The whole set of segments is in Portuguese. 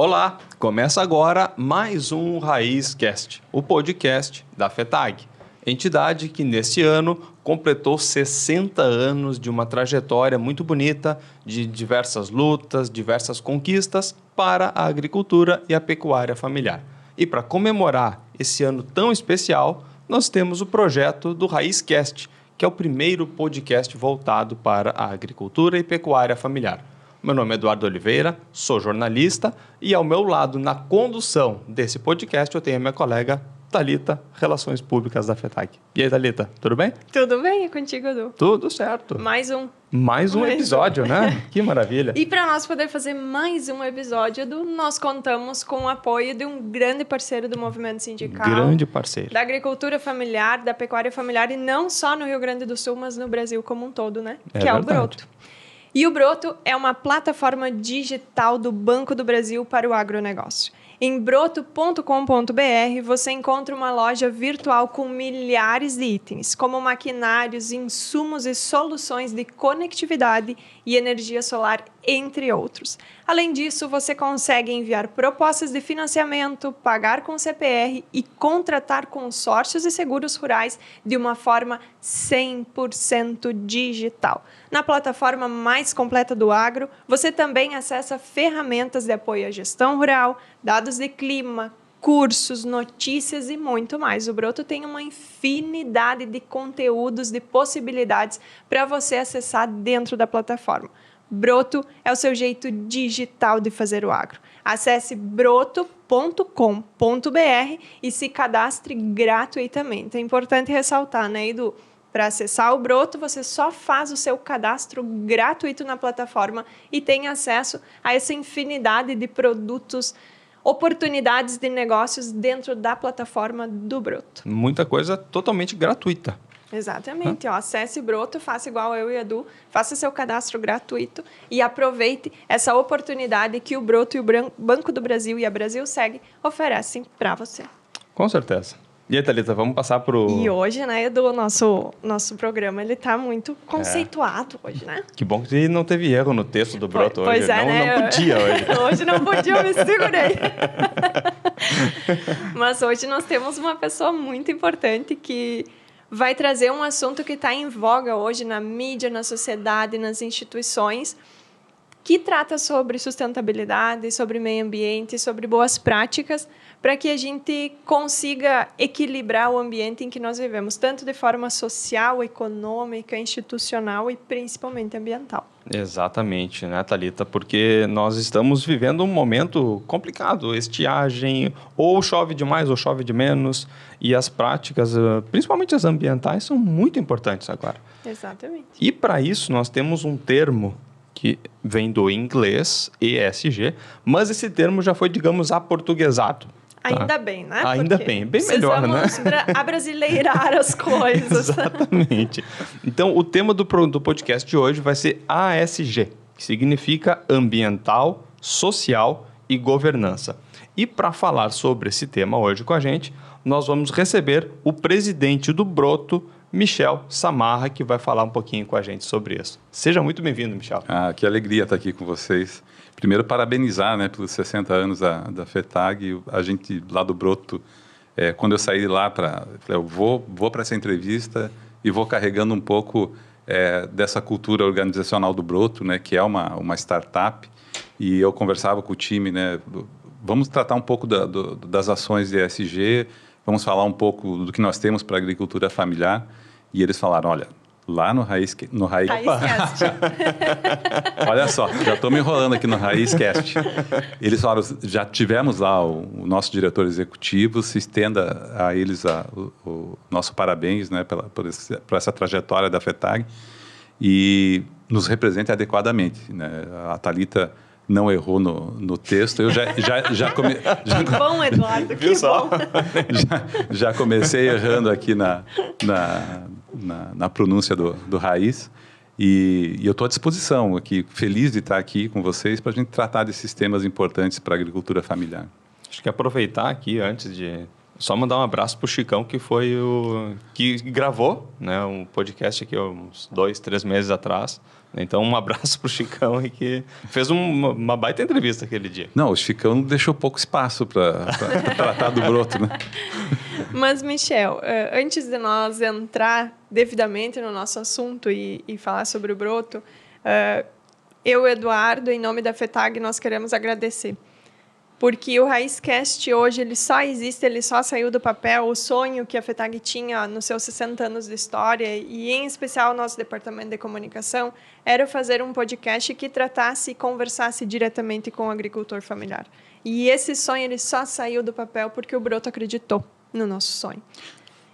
Olá, começa agora mais um RaízCast, o podcast da FETAG, entidade que neste ano completou 60 anos de uma trajetória muito bonita, de diversas lutas, diversas conquistas para a agricultura e a pecuária familiar. E para comemorar esse ano tão especial, nós temos o projeto do RaízCast, que é o primeiro podcast voltado para a agricultura e pecuária familiar. Meu nome é Eduardo Oliveira, sou jornalista e ao meu lado, na condução desse podcast, eu tenho a minha colega Thalita, Relações Públicas da FETAG. E aí, Thalita, tudo bem? Tudo bem, é contigo, Edu? Tudo certo. Mais um episódio, né? Que maravilha. E para nós poder fazer mais um episódio, Edu, nós contamos com o apoio de um grande parceiro do movimento sindical. Grande parceiro. Da agricultura familiar, da pecuária familiar, e não só no Rio Grande do Sul, mas no Brasil como um todo, né? É que é verdade. o Broto. E o Broto é uma plataforma digital do Banco do Brasil para o agronegócio. Em broto.com.br você encontra uma loja virtual com milhares de itens, como maquinários, insumos e soluções de conectividade e energia solar, entre outros. Além disso, você consegue enviar propostas de financiamento, pagar com CPR e contratar consórcios e seguros rurais de uma forma 100% digital. Na plataforma mais completa do agro, você também acessa ferramentas de apoio à gestão rural, dados de clima, cursos, notícias e muito mais. O Broto tem uma infinidade de conteúdos, de possibilidades para você acessar dentro da plataforma. Broto é o seu jeito digital de fazer o agro. Acesse broto.com.br e se cadastre gratuitamente. É importante ressaltar, né, Edu? Para acessar o Broto, você só faz o seu cadastro gratuito na plataforma e tem acesso a essa infinidade de produtos, oportunidades de negócios dentro da plataforma do Broto. Muita coisa totalmente gratuita. Exatamente. Ó, acesse Broto, faça igual eu e Edu, faça seu cadastro gratuito e aproveite essa oportunidade que o Broto e o Banco do Brasil e a Brasil Segue oferecem para você. Com certeza. E aí, Thalita, vamos passar para o... E hoje, né, Edu, o nosso programa, ele tá muito conceituado hoje, né? Que bom que não teve erro no texto do Broto hoje. Pois é, né? Não podia hoje. Hoje não podia, eu me segurei. Mas hoje nós temos uma pessoa muito importante que vai trazer um assunto que está em voga hoje na mídia, na sociedade, nas instituições, que trata sobre sustentabilidade, sobre meio ambiente, sobre boas práticas, para que a gente consiga equilibrar o ambiente em que nós vivemos, tanto de forma social, econômica, institucional e principalmente ambiental. Exatamente, né, Thalita? Porque nós estamos vivendo um momento complicado, estiagem, ou chove demais ou chove de menos, e as práticas, principalmente as ambientais, são muito importantes agora. Exatamente. E para isso nós temos um termo que vem do inglês, ESG, mas esse termo já foi, digamos, aportuguesado. Ainda bem, né? Ainda bem, bem melhor, né? Precisamos abrasileirar as coisas. Exatamente. Então, o tema do podcast de hoje vai ser ASG, que significa Ambiental, Social e Governança. E para falar sobre esse tema hoje com a gente, nós vamos receber o presidente do Broto, Michel Samarra, que vai falar um pouquinho com a gente sobre isso. Seja muito bem-vindo, Michel. Que alegria estar aqui com vocês. Primeiro, parabenizar, né, pelos 60 anos da FETAG. A gente, lá do Broto, quando eu saí lá, eu vou para essa entrevista e vou carregando um pouco dessa cultura organizacional do Broto, né, que é uma startup. E eu conversava com o time, né, vamos tratar um pouco das ações de ESG, vamos falar um pouco do que nós temos para a agricultura familiar. E eles falaram, olha, lá no RaízCast. Olha só, já estou me enrolando aqui no RaízCast. Eles falaram, já tivemos lá o nosso diretor executivo, se estenda a eles o nosso parabéns, né, por essa trajetória da FETAG e nos represente adequadamente, né? A Thalita não errou no texto. Eu já comecei... Que bom, Eduardo, que bom. Já comecei errando aqui na pronúncia do Raiz. E eu estou à disposição aqui, feliz de estar aqui com vocês para a gente tratar desses temas importantes para a agricultura familiar. Acho que aproveitar aqui, antes de Só mandar um abraço pro Chicão, que foi o que gravou, né, um podcast aqui uns 2, 3 meses atrás. Então, um abraço pro Chicão e que fez uma baita entrevista aquele dia. Não, o Chicão deixou pouco espaço para tratar do broto, né? Mas, Michel, antes de nós entrar devidamente no nosso assunto e falar sobre o broto, eu, Eduardo, em nome da FETAG, nós queremos agradecer. Porque o RaízCast hoje, ele só existe, ele só saiu do papel. O sonho que a FETAG tinha nos seus 60 anos de história, e em especial o nosso departamento de comunicação, era fazer um podcast que tratasse e conversasse diretamente com o agricultor familiar. E esse sonho, ele só saiu do papel porque o Broto acreditou no nosso sonho.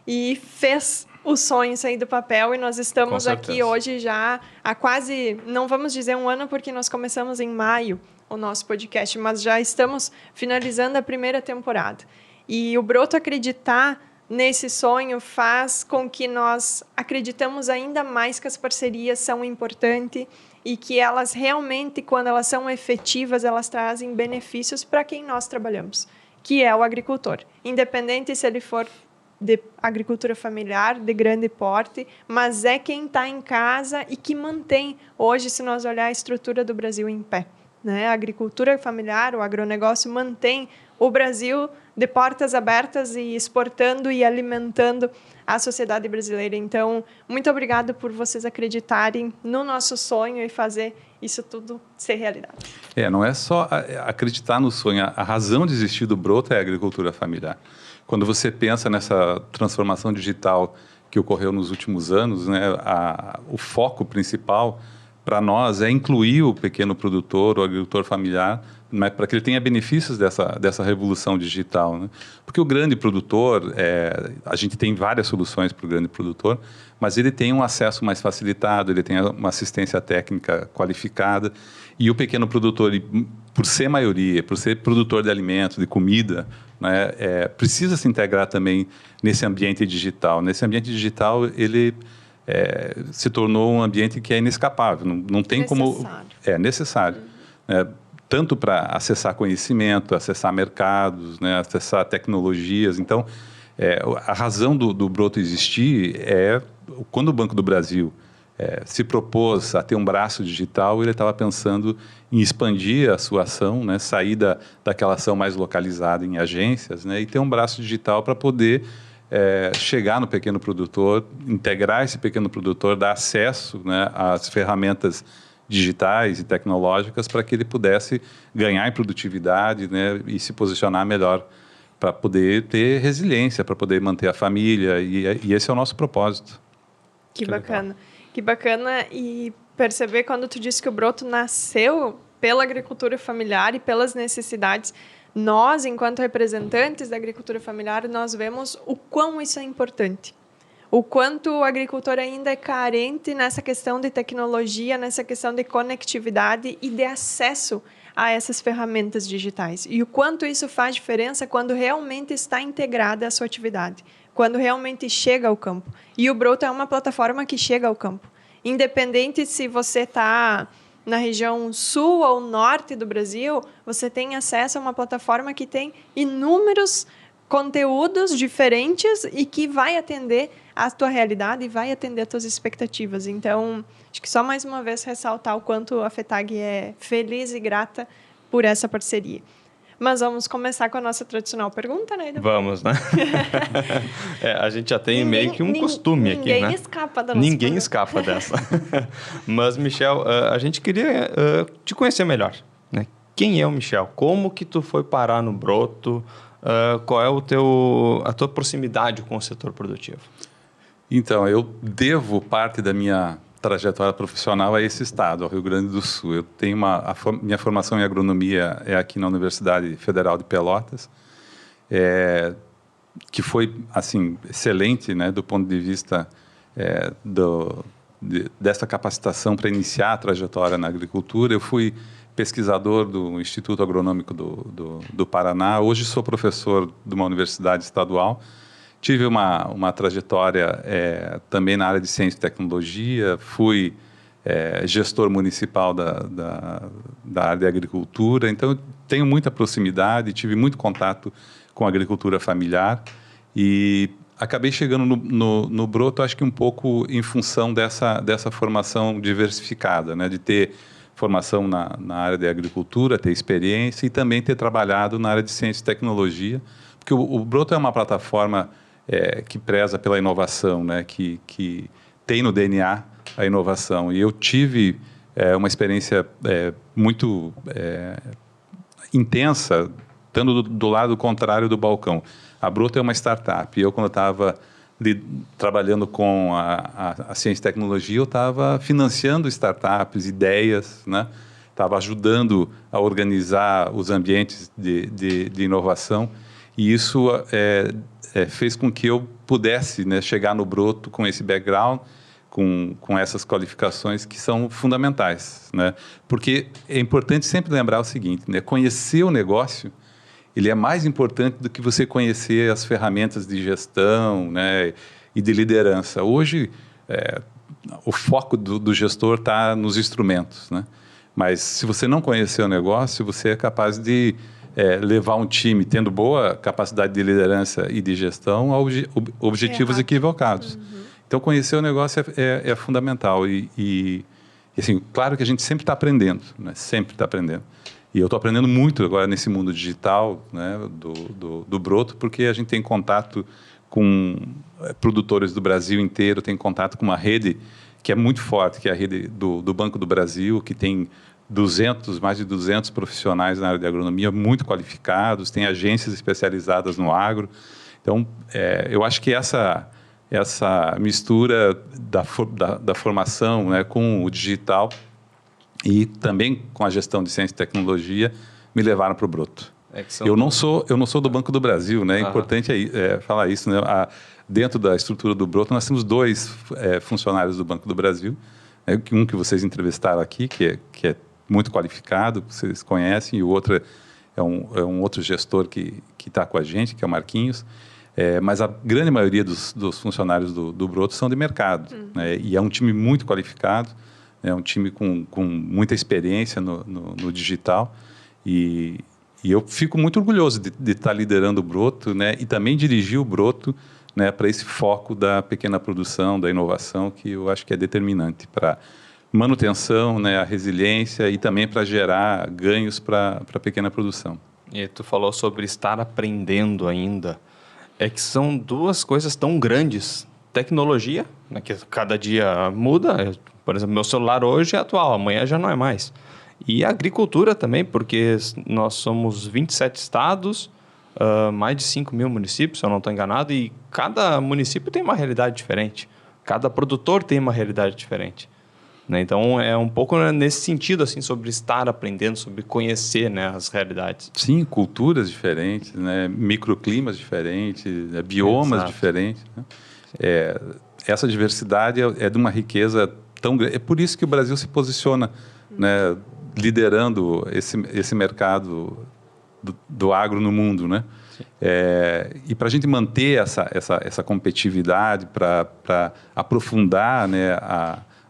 E fez o sonho sair do papel, e nós estamos aqui hoje já há quase, não vamos dizer um ano, porque nós começamos em maio, o nosso podcast, mas já estamos finalizando a primeira temporada. E o Broto acreditar nesse sonho faz com que nós acreditamos ainda mais que as parcerias são importantes e que elas realmente, quando elas são efetivas, elas trazem benefícios para quem nós trabalhamos, que é o agricultor. Independente se ele for de agricultura familiar, de grande porte, mas é quem está em casa e que mantém, hoje, se nós olhar a estrutura do Brasil em pé. Né? A agricultura familiar, o agronegócio mantém o Brasil de portas abertas e exportando e alimentando a sociedade brasileira. Então, muito obrigado por vocês acreditarem no nosso sonho e fazer isso tudo ser realidade. Não é só acreditar no sonho, a razão de existir do Broto é a agricultura familiar. Quando você pensa nessa transformação digital que ocorreu nos últimos anos, né, o foco principal para nós é incluir o pequeno produtor, o agricultor familiar, né, para que ele tenha benefícios dessa revolução digital. Né? Porque o grande produtor, a gente tem várias soluções para o grande produtor, mas ele tem um acesso mais facilitado, ele tem uma assistência técnica qualificada, e o pequeno produtor, por ser maioria, por ser produtor de alimentos, de comida, né, precisa se integrar também nesse ambiente digital. Nesse ambiente digital, ele se tornou um ambiente que é inescapável, não tem como... É necessário. Tanto para acessar conhecimento, acessar mercados, né, acessar tecnologias. Então, a razão do Broto existir é quando o Banco do Brasil se propôs a ter um braço digital, ele estava pensando em expandir a sua ação, né, sair daquela ação mais localizada em agências, né, e ter um braço digital para poder chegar no pequeno produtor, integrar esse pequeno produtor, dar acesso, né, às ferramentas digitais e tecnológicas para que ele pudesse ganhar em produtividade, né, e se posicionar melhor para poder ter resiliência, para poder manter a família, e esse é o nosso propósito. Que bacana. Que bacana, e perceber quando tu disse que o Broto nasceu pela agricultura familiar e pelas necessidades. Nós, enquanto representantes da agricultura familiar, nós vemos o quão isso é importante. O quanto o agricultor ainda é carente nessa questão de tecnologia, nessa questão de conectividade e de acesso a essas ferramentas digitais. E o quanto isso faz diferença quando realmente está integrada à sua atividade, quando realmente chega ao campo. E o Broto é uma plataforma que chega ao campo. Independente se você está na região sul ou norte do Brasil, você tem acesso a uma plataforma que tem inúmeros conteúdos diferentes e que vai atender a tua realidade e vai atender as tuas expectativas. Então, acho que só mais uma vez ressaltar o quanto a FETAG é feliz e grata por essa parceria. Mas vamos começar com a nossa tradicional pergunta, né, Edu? Vamos, né? A gente já tem meio que um costume aqui, né? Ninguém escapa da nossa Ninguém escapa dessa. Mas, Michel, a gente queria te conhecer melhor, né? Quem é o Michel? Como que tu foi parar no Broto? Qual é a tua proximidade com o setor produtivo? Então, eu devo parte da minha trajetória profissional a esse estado, ao Rio Grande do Sul. Eu tenho minha formação em agronomia é aqui na Universidade Federal de Pelotas, que foi assim excelente, né, do ponto de vista dessa capacitação para iniciar a trajetória na agricultura. Eu fui pesquisador do Instituto Agronômico do Paraná. Hoje sou professor de uma universidade estadual. Tive uma trajetória também na área de ciência e tecnologia, fui gestor municipal da área de agricultura, então eu tenho muita proximidade, tive muito contato com a agricultura familiar e acabei chegando no Broto, acho que um pouco em função dessa formação diversificada, né? De ter formação na área de agricultura, ter experiência e também ter trabalhado na área de ciência e tecnologia, porque o Broto é uma plataforma que preza pela inovação, né? Que tem no DNA a inovação. E eu tive uma experiência muito intensa, estando do lado contrário do balcão. A Broto é uma startup. E eu, quando estava trabalhando com a ciência e tecnologia, eu estava financiando startups, ideias, né? Estava ajudando a organizar os ambientes de inovação. E isso fez com que eu pudesse, né, chegar no Broto com esse background, com essas qualificações que são fundamentais, né? Porque é importante sempre lembrar o seguinte, né? Conhecer o negócio, ele é mais importante do que você conhecer as ferramentas de gestão, né, e de liderança. Hoje, o foco do gestor está nos instrumentos, né? Mas se você não conhecer o negócio, você é capaz de levar um time tendo boa capacidade de liderança e de gestão a objetivos equivocados. Então, conhecer o negócio é fundamental. E, assim, claro que a gente sempre está aprendendo, né? Sempre está aprendendo. E eu estou aprendendo muito agora nesse mundo digital, né, do Broto, porque a gente tem contato com produtores do Brasil inteiro, tem contato com uma rede que é muito forte, que é a rede do Banco do Brasil, que tem mais de 200 profissionais na área de agronomia, muito qualificados, tem agências especializadas no agro. Então, eu acho que essa mistura da formação, né, com o digital e também com a gestão de ciência e tecnologia me levaram para o Broto. Eu não sou do Banco do Brasil, né? É importante falar isso, né? Dentro da estrutura do Broto, nós temos 2 funcionários do Banco do Brasil, né? Um que vocês entrevistaram aqui, que é muito qualificado, que vocês conhecem, e o outro é um outro gestor que está com a gente, que é o Marquinhos. Mas a grande maioria dos funcionários do Broto são de mercado, né? E é um time muito qualificado, é um time com muita experiência no digital, e eu fico muito orgulhoso de estar liderando o Broto, né? E também dirigir o Broto, né, para esse foco da pequena produção, da inovação, que eu acho que é determinante para manutenção, né, a resiliência e também para gerar ganhos para a pequena produção. E tu falou sobre estar aprendendo ainda. É que são 2 coisas tão grandes. Tecnologia, né, que cada dia muda. Por exemplo, meu celular hoje é atual, amanhã já não é mais. E a agricultura também, porque nós somos 27 estados, mais de 5 mil municípios, se eu não estou enganado, e cada município tem uma realidade diferente. Cada produtor tem uma realidade diferente. Né? Então, é um pouco nesse sentido, assim, sobre estar aprendendo, sobre conhecer, né, as realidades. Sim, culturas diferentes, né, microclimas diferentes, biomas diferentes. Né? Essa diversidade é de uma riqueza tão grande. É por isso que o Brasil se posiciona, né, liderando esse mercado do agro no mundo, né? E para a gente manter essa competitividade, para aprofundar, né,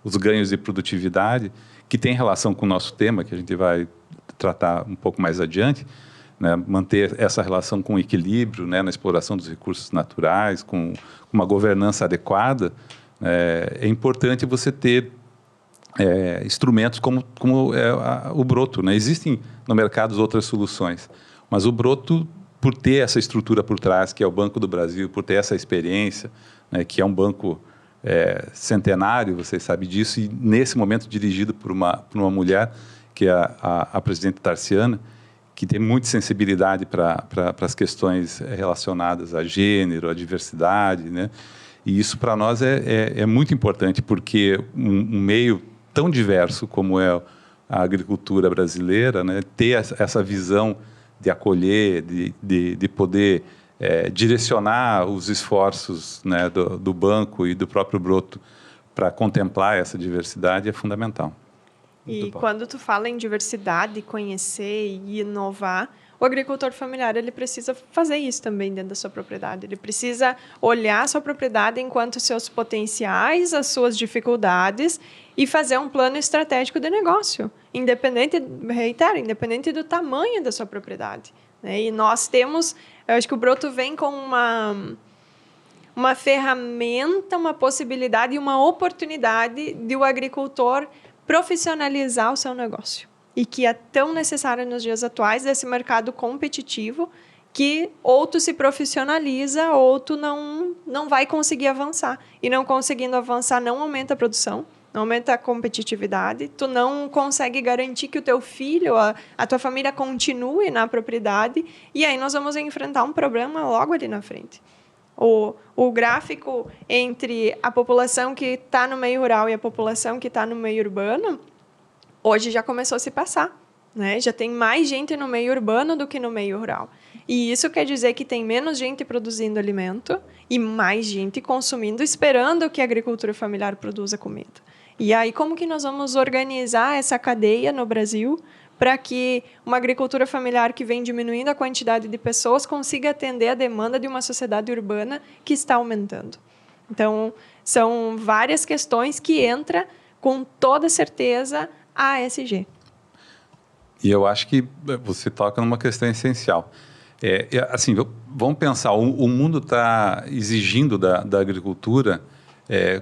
os ganhos de produtividade, que tem relação com o nosso tema, que a gente vai tratar um pouco mais adiante, né, manter essa relação com equilíbrio, né, na exploração dos recursos naturais, com uma governança adequada, é importante você ter instrumentos como o Broto, né? Existem no mercado outras soluções, mas o Broto, por ter essa estrutura por trás, que é o Banco do Brasil, por ter essa experiência, né, que é um banco centenário, vocês sabem disso, e nesse momento dirigido por uma mulher, que é a presidente Tarciana, que tem muita sensibilidade para as questões relacionadas a gênero, a diversidade, né? E isso para nós é muito importante, porque um meio tão diverso como é a agricultura brasileira, né, ter essa visão de acolher, de poder direcionar os esforços, né, do banco e do próprio Broto para contemplar essa diversidade é fundamental. E quando tu fala em diversidade, conhecer e inovar, o agricultor familiar ele precisa fazer isso também dentro da sua propriedade. Ele precisa olhar a sua propriedade enquanto seus potenciais, as suas dificuldades e fazer um plano estratégico de negócio, independente do tamanho da sua propriedade. Né? E nós temos, eu acho que o Broto vem com uma ferramenta, uma possibilidade e uma oportunidade de o agricultor profissionalizar o seu negócio. E que é tão necessário nos dias atuais desse mercado competitivo que ou tu se profissionaliza ou tu não vai conseguir avançar. E não conseguindo avançar não aumenta a produção, não aumenta a competitividade, tu não consegue garantir que o teu filho, a tua família continue na propriedade e aí nós vamos enfrentar um problema logo ali na frente. O gráfico entre a população que está no meio rural e a população que está no meio urbano hoje já começou a se passar, né? Já tem mais gente no meio urbano do que no meio rural. E isso quer dizer que tem menos gente produzindo alimento e mais gente consumindo, esperando que a agricultura familiar produza comida. E aí, como que nós vamos organizar essa cadeia no Brasil para que uma agricultura familiar que vem diminuindo a quantidade de pessoas consiga atender a demanda de uma sociedade urbana que está aumentando? Então, são várias questões que entram com toda certeza a ESG. E eu acho que você toca numa questão essencial. Assim, vamos pensar, o mundo está exigindo da agricultura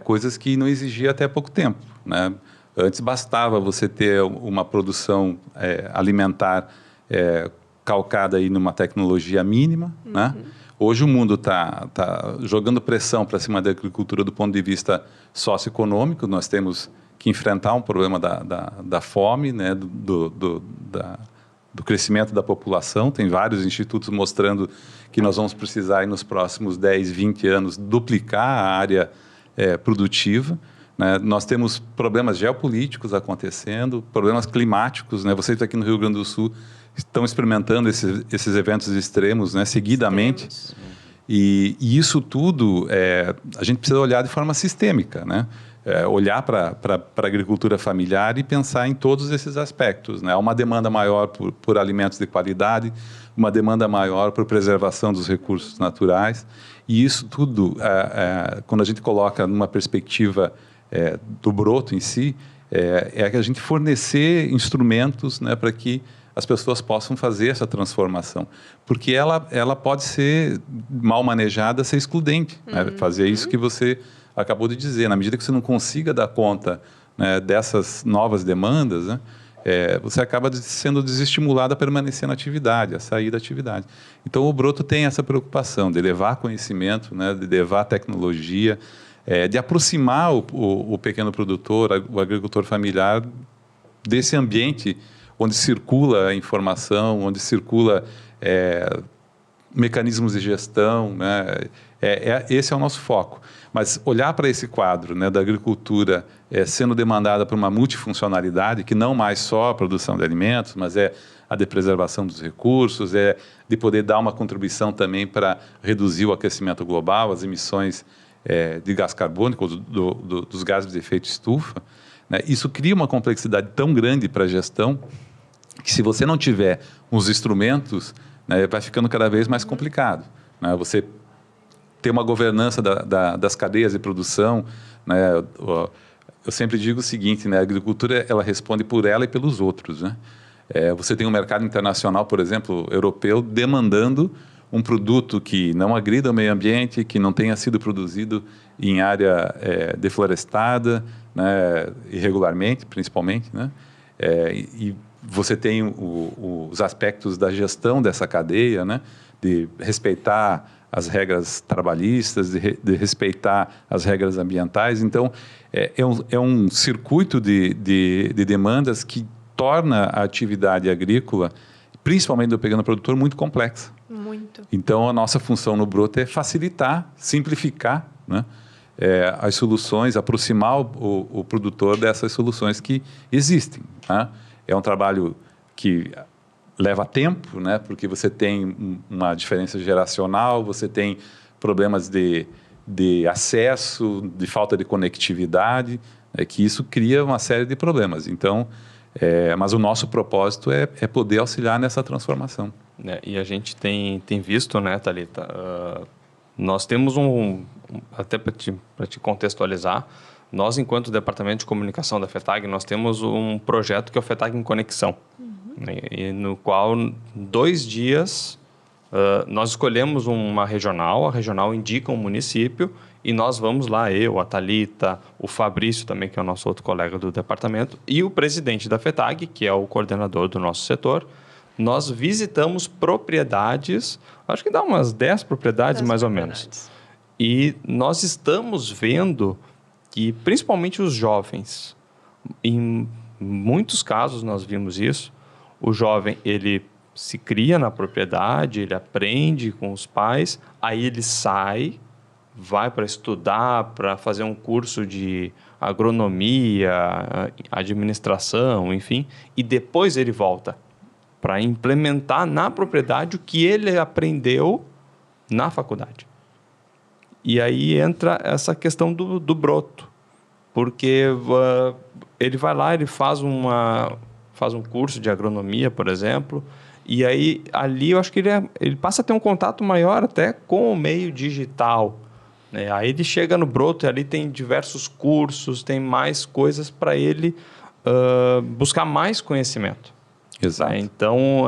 coisas que não exigia até pouco tempo, né? Antes bastava você ter uma produção alimentar calcada aí numa tecnologia mínima, né? Hoje o mundo está jogando pressão para cima da agricultura do ponto de vista socioeconômico. Nós temos que enfrentar um problema da fome, né, do crescimento da população. Tem vários institutos mostrando que nós vamos precisar, nos próximos 10, 20 anos, duplicar a área produtiva. Né? Nós temos problemas geopolíticos acontecendo, problemas climáticos. Né? Vocês aqui no Rio Grande do Sul estão experimentando esses eventos extremos, né, seguidamente. E isso tudo a gente precisa olhar de forma sistêmica, né? Olhar para a agricultura familiar e pensar em todos esses aspectos. Né? Há uma demanda maior por alimentos de qualidade, uma demanda maior por preservação dos recursos naturais. E isso tudo, quando a gente coloca numa perspectiva do Broto em si, é que a gente fornecer instrumentos, né, para que as pessoas possam fazer essa transformação. Porque ela pode ser mal manejada, ser excludente. Né? Fazer isso que você acabou de dizer. Na medida que você não consiga dar conta, né, dessas novas demandas, né, você acaba sendo desestimulado a permanecer na atividade, a sair da atividade. Então, o Broto tem essa preocupação de levar conhecimento, né, de levar tecnologia, de aproximar o pequeno produtor, o agricultor familiar, desse ambiente onde circula a informação, onde circula mecanismos de gestão, né? Esse é o nosso foco. Mas olhar para esse quadro, né, da agricultura sendo demandada por uma multifuncionalidade, que não mais só a produção de alimentos, mas a de preservação dos recursos, de poder dar uma contribuição também para reduzir o aquecimento global, as emissões de gás carbônico, dos gases de efeito estufa, né? Isso cria uma complexidade tão grande para a gestão que, se você não tiver os instrumentos, né, vai ficando cada vez mais complicado. Né? Você ter uma governança das cadeias de produção, né? Eu sempre digo o seguinte, né? A agricultura ela responde por ela e pelos outros, né? Você tem um mercado internacional, por exemplo, europeu, demandando um produto que não agrida o meio ambiente, que não tenha sido produzido em área deflorestada, né? Irregularmente, principalmente, né? E você tem os aspectos da gestão dessa cadeia, né? De respeitar as regras trabalhistas, de respeitar as regras ambientais. Então, é um circuito de demandas que torna a atividade agrícola, principalmente do pequeno produtor, muito complexa. Muito. Então, a nossa função no Broto é facilitar, simplificar, né, as soluções, aproximar o produtor dessas soluções que existem. Né? É um trabalho que leva tempo, né, porque você tem uma diferença geracional, você tem problemas de acesso, de falta de conectividade, que isso cria uma série de problemas. Então, mas o nosso propósito é poder auxiliar nessa transformação. né? E a gente tem visto, né, Thalita? Nós temos até para te contextualizar, nós, enquanto Departamento de Comunicação da FETAG, nós temos um projeto que é o FETAG em Conexão, né? E no qual 2 dias nós escolhemos uma regional, a regional indica um município e nós vamos lá, eu, a Thalita, o Fabrício também, que é o nosso outro colega do departamento, e o presidente da FETAG, que é o coordenador do nosso setor. Nós visitamos propriedades, acho que dá umas 10 propriedades mais ou menos. E nós estamos vendo que, principalmente os jovens, em muitos casos nós vimos isso, o jovem, ele se cria na propriedade, ele aprende com os pais, aí ele sai, vai para estudar, para fazer um curso de agronomia, administração, enfim, e depois ele volta para implementar na propriedade o que ele aprendeu na faculdade. E aí entra essa questão do broto, porque ele vai lá, ele faz um curso de agronomia, por exemplo, e aí ali eu acho que ele passa a ter um contato maior até com o meio digital, né? Aí ele chega no broto e ali tem diversos cursos, tem mais coisas para ele buscar mais conhecimento. Exato. Então,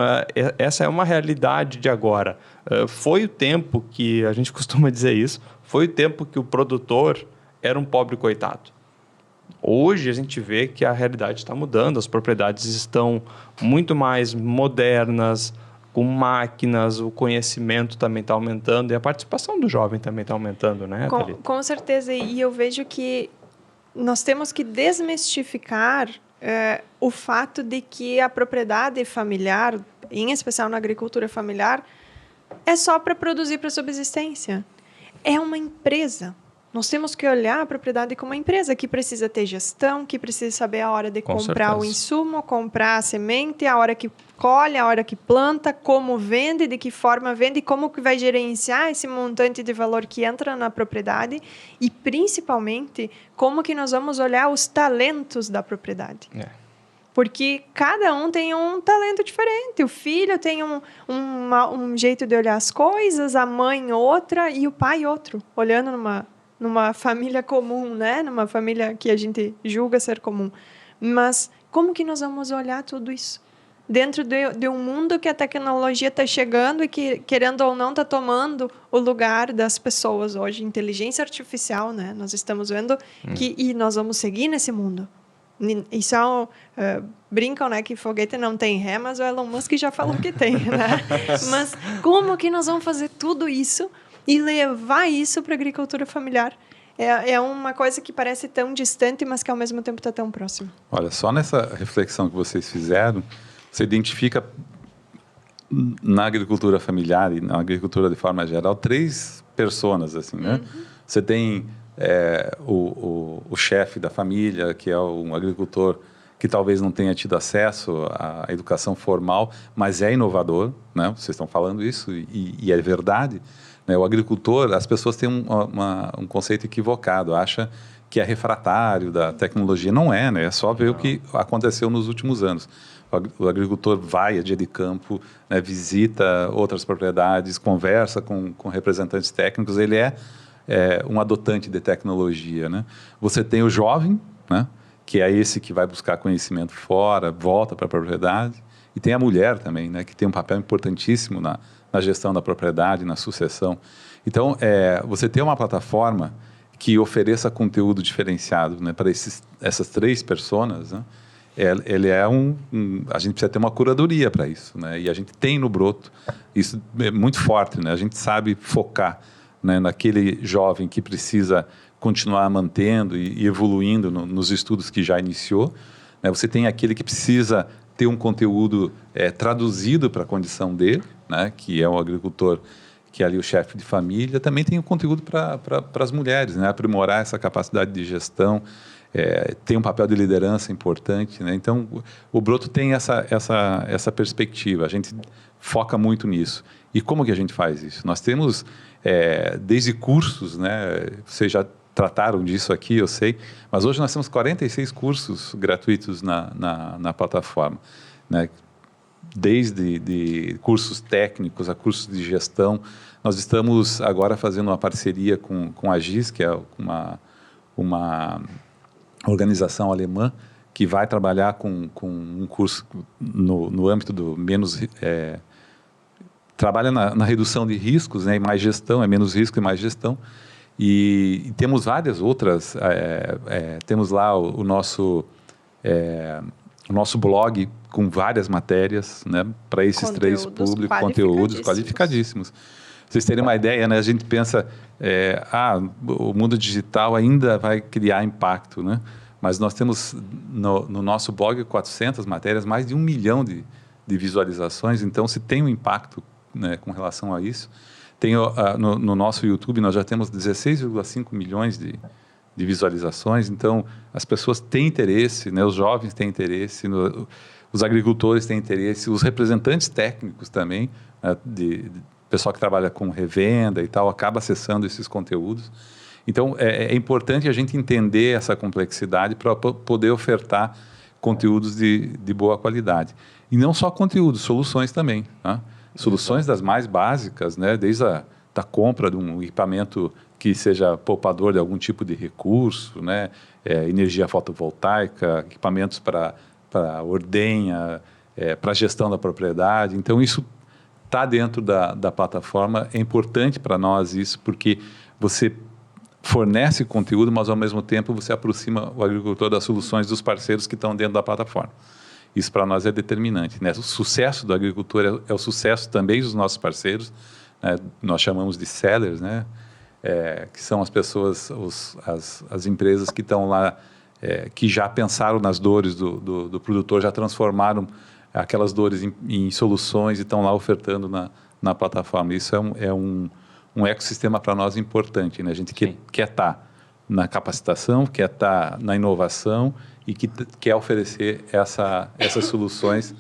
essa é uma realidade de agora. Foi o tempo que, a gente costuma dizer isso, foi o tempo que o produtor era um pobre coitado. Hoje a gente vê que a realidade está mudando, as propriedades estão muito mais modernas, com máquinas, o conhecimento também está aumentando e a participação do jovem também está aumentando, né, Thalita? Com certeza, e eu vejo que nós temos que desmistificar o fato de que a propriedade familiar, em especial na agricultura familiar, é só para produzir para subsistência. É uma empresa. Nós temos que olhar a propriedade como uma empresa que precisa ter gestão, que precisa saber a hora de comprar o insumo, comprar a semente, a hora que colhe, a hora que planta, como vende, de que forma vende, como que vai gerenciar esse montante de valor que entra na propriedade e, principalmente, como que nós vamos olhar os talentos da propriedade. Porque cada um tem um talento diferente. O filho tem um jeito de olhar as coisas, a mãe outra e o pai outro, olhando numa família comum, né? Numa família que a gente julga ser comum. Mas como que nós vamos olhar tudo isso? Dentro de um mundo que a tecnologia está chegando e que, querendo ou não, está tomando o lugar das pessoas hoje. Inteligência artificial, né? Nós estamos vendo e nós vamos seguir nesse mundo. E só brincam, né, que foguete não tem ré, mas o Elon Musk já falou que tem, né? Mas como que nós vamos fazer tudo isso e levar isso para a agricultura familiar? É uma coisa que parece tão distante, mas que ao mesmo tempo está tão próxima. Olha, só nessa reflexão que vocês fizeram, você identifica na agricultura familiar e na agricultura de forma geral 3 personas, assim, né? Você tem o chefe da família, que é um agricultor que talvez não tenha tido acesso à educação formal, mas é inovador, né? Vocês estão falando isso e é verdade, né? O agricultor, as pessoas têm um conceito equivocado, acha que é refratário da tecnologia. Não é, né? É só ver o que aconteceu nos últimos anos. O agricultor vai a dia de campo, né? Visita outras propriedades, conversa com representantes técnicos, ele é um adotante de tecnologia, né? Você tem o jovem, né? Que é esse que vai buscar conhecimento fora, volta para a propriedade, e tem a mulher também, né? Que tem um papel importantíssimo na gestão da propriedade, na sucessão. Então, você tem uma plataforma que ofereça conteúdo diferenciado, né? Para essas 3 personas, né? Ele é a gente precisa ter uma curadoria para isso, né? E a gente tem no Broto, isso é muito forte, né? A gente sabe focar, né, naquele jovem que precisa continuar mantendo e evoluindo nos estudos que já iniciou, né? Você tem aquele que precisa ter um conteúdo traduzido para a condição dele, né? Que é um agricultor, que é ali o chefe de família. Também tem o conteúdo para as mulheres, né? Aprimorar essa capacidade de gestão, tem um papel de liderança importante, né? Então, o Broto tem essa perspectiva, a gente foca muito nisso. E como que a gente faz isso? Nós temos, desde cursos, né? Vocês já trataram disso aqui, eu sei, mas hoje nós temos 46 cursos gratuitos na plataforma, né? desde de cursos técnicos a cursos de gestão. Nós estamos agora fazendo uma parceria com a GIS, que é uma organização alemã, que vai trabalhar com um curso no âmbito do trabalha na redução de riscos, né, e mais gestão, é menos risco e mais gestão. E temos várias outras, temos lá o nosso blog com várias matérias, né, para esses três públicos, conteúdos qualificadíssimos. Vocês terem uma ideia, né, a gente pensa, o mundo digital ainda vai criar impacto, né? Mas nós temos no nosso blog 400 matérias, mais de 1 milhão de visualizações, então se tem um impacto, né, com relação a isso. No nosso YouTube nós já temos 16,5 milhões de visualizações, então as pessoas têm interesse, né, os jovens têm interesse, os agricultores têm interesse, os representantes técnicos também, né, pessoal que trabalha com revenda e tal, acaba acessando esses conteúdos. Então, é importante a gente entender essa complexidade para poder ofertar conteúdos de boa qualidade. E não só conteúdos, soluções também, né? Soluções das mais básicas, né? Desde a compra de um equipamento que seja poupador de algum tipo de recurso, né? Energia fotovoltaica, equipamentos para ordenha, para gestão da propriedade. Então, isso está dentro da plataforma. É importante para nós isso, porque você fornece conteúdo, mas ao mesmo tempo você aproxima o agricultor das soluções dos parceiros que estão dentro da plataforma. Isso para nós é determinante, né? O sucesso do agricultor é o sucesso também dos nossos parceiros, né? Nós chamamos de sellers, né? Que são as pessoas, as empresas que estão lá, que já pensaram nas dores do produtor, já transformaram aquelas dores em soluções e estão lá ofertando na plataforma. Isso é um ecossistema para nós importante, né? A gente quer estar na capacitação, quer estar na inovação e que quer oferecer essas soluções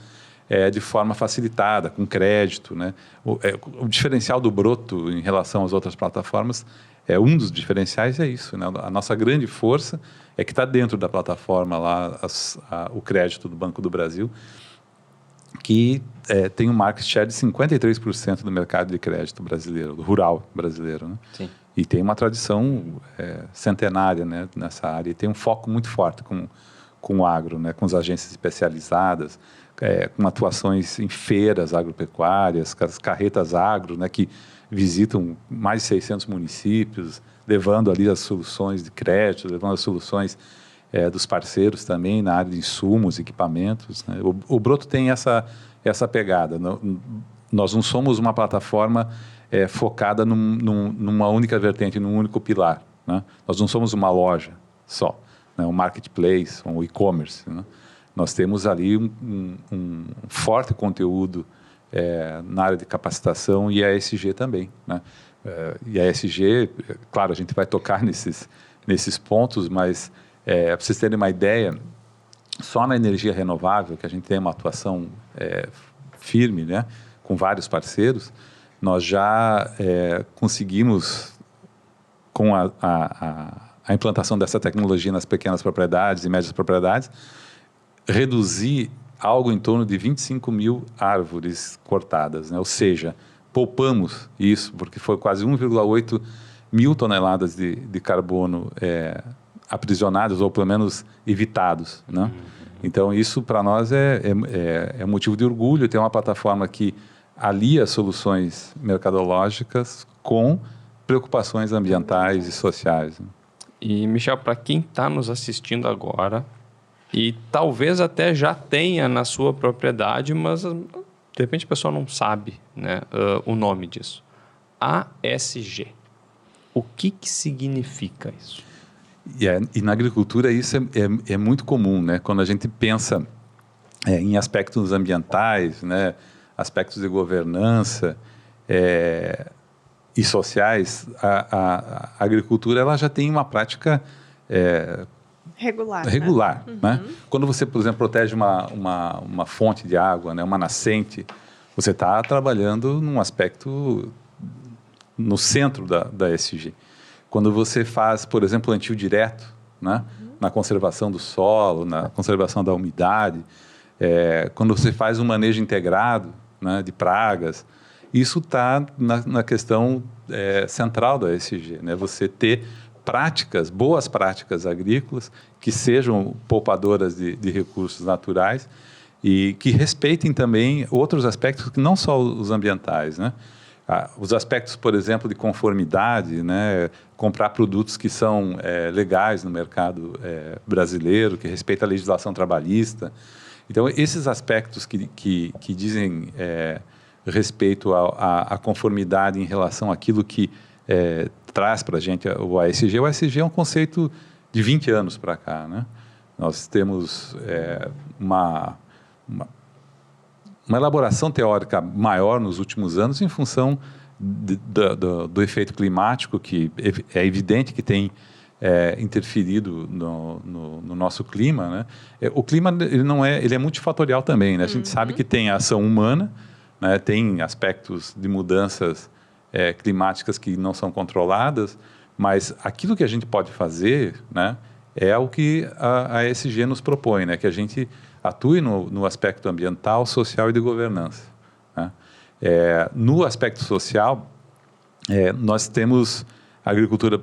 de forma facilitada, com crédito, né? O diferencial do Broto em relação às outras plataformas, um dos diferenciais é isso, né? A nossa grande força é que está dentro da plataforma lá o crédito do Banco do Brasil, que tem um market share de 53% do mercado de crédito brasileiro, do rural brasileiro, né? Sim. E tem uma tradição centenária, né, nessa área, e tem um foco muito forte com o agro, né, com as agências especializadas, com atuações em feiras agropecuárias, com as carretas agro, né, que visitam mais de 600 municípios, levando ali as soluções de crédito, levando as soluções dos parceiros também na área de insumos, equipamentos, né? O Broto tem essa pegada. Nós não somos uma plataforma focada numa única vertente, num único pilar, né? Nós não somos uma loja só, né? Um marketplace, um e-commerce, né? Nós temos ali um forte conteúdo na área de capacitação e a ESG também, né? E a ESG, claro, a gente vai tocar nesses pontos, mas para vocês terem uma ideia, só na energia renovável, que a gente tem uma atuação firme, né, com vários parceiros, nós já conseguimos, com a implantação dessa tecnologia nas pequenas propriedades e médias propriedades, reduzir algo em torno de 25 mil árvores cortadas, né? Ou seja, poupamos isso, porque foi quase 1,8 mil toneladas de carbono aprisionados ou pelo menos evitados, né? Então isso para nós é motivo de orgulho ter uma plataforma que alia soluções mercadológicas com preocupações ambientais e sociais, né? E Michel, para quem está nos assistindo agora e talvez até já tenha na sua propriedade, mas de repente a pessoa não sabe, né, o nome disso. ASG. O que significa isso? E na agricultura isso é muito comum, né? Quando a gente pensa em aspectos ambientais, né, aspectos de governança e sociais, a agricultura ela já tem uma prática regular, né? Quando você, por exemplo, protege uma fonte de água, né, uma nascente, você está trabalhando num aspecto no centro da ESG. Quando você faz, por exemplo, plantio direto, né, na conservação do solo, na conservação da umidade, quando você faz um manejo integrado, né, de pragas, isso está na questão central da ESG, né? Você ter boas práticas agrícolas que sejam poupadoras de recursos naturais e que respeitem também outros aspectos que não só os ambientais, né? Os aspectos, por exemplo, de conformidade, né? Comprar produtos que são legais no mercado brasileiro, que respeitam a legislação trabalhista. Então, esses aspectos que dizem respeito à conformidade em relação àquilo que traz para a gente o ASG. O ASG é um conceito de 20 anos para cá, né? Nós temos uma elaboração teórica maior nos últimos anos em função do efeito climático, que é evidente que tem interferido no nosso clima, né? O clima ele é multifatorial também, né? A gente sabe que tem a ação humana, né? Tem aspectos de mudanças climáticas que não são controladas, mas aquilo que a gente pode fazer, né, é o que a ESG nos propõe, né? Que a gente atue no aspecto ambiental, social e de governança, né? No aspecto social, nós temos a agricultura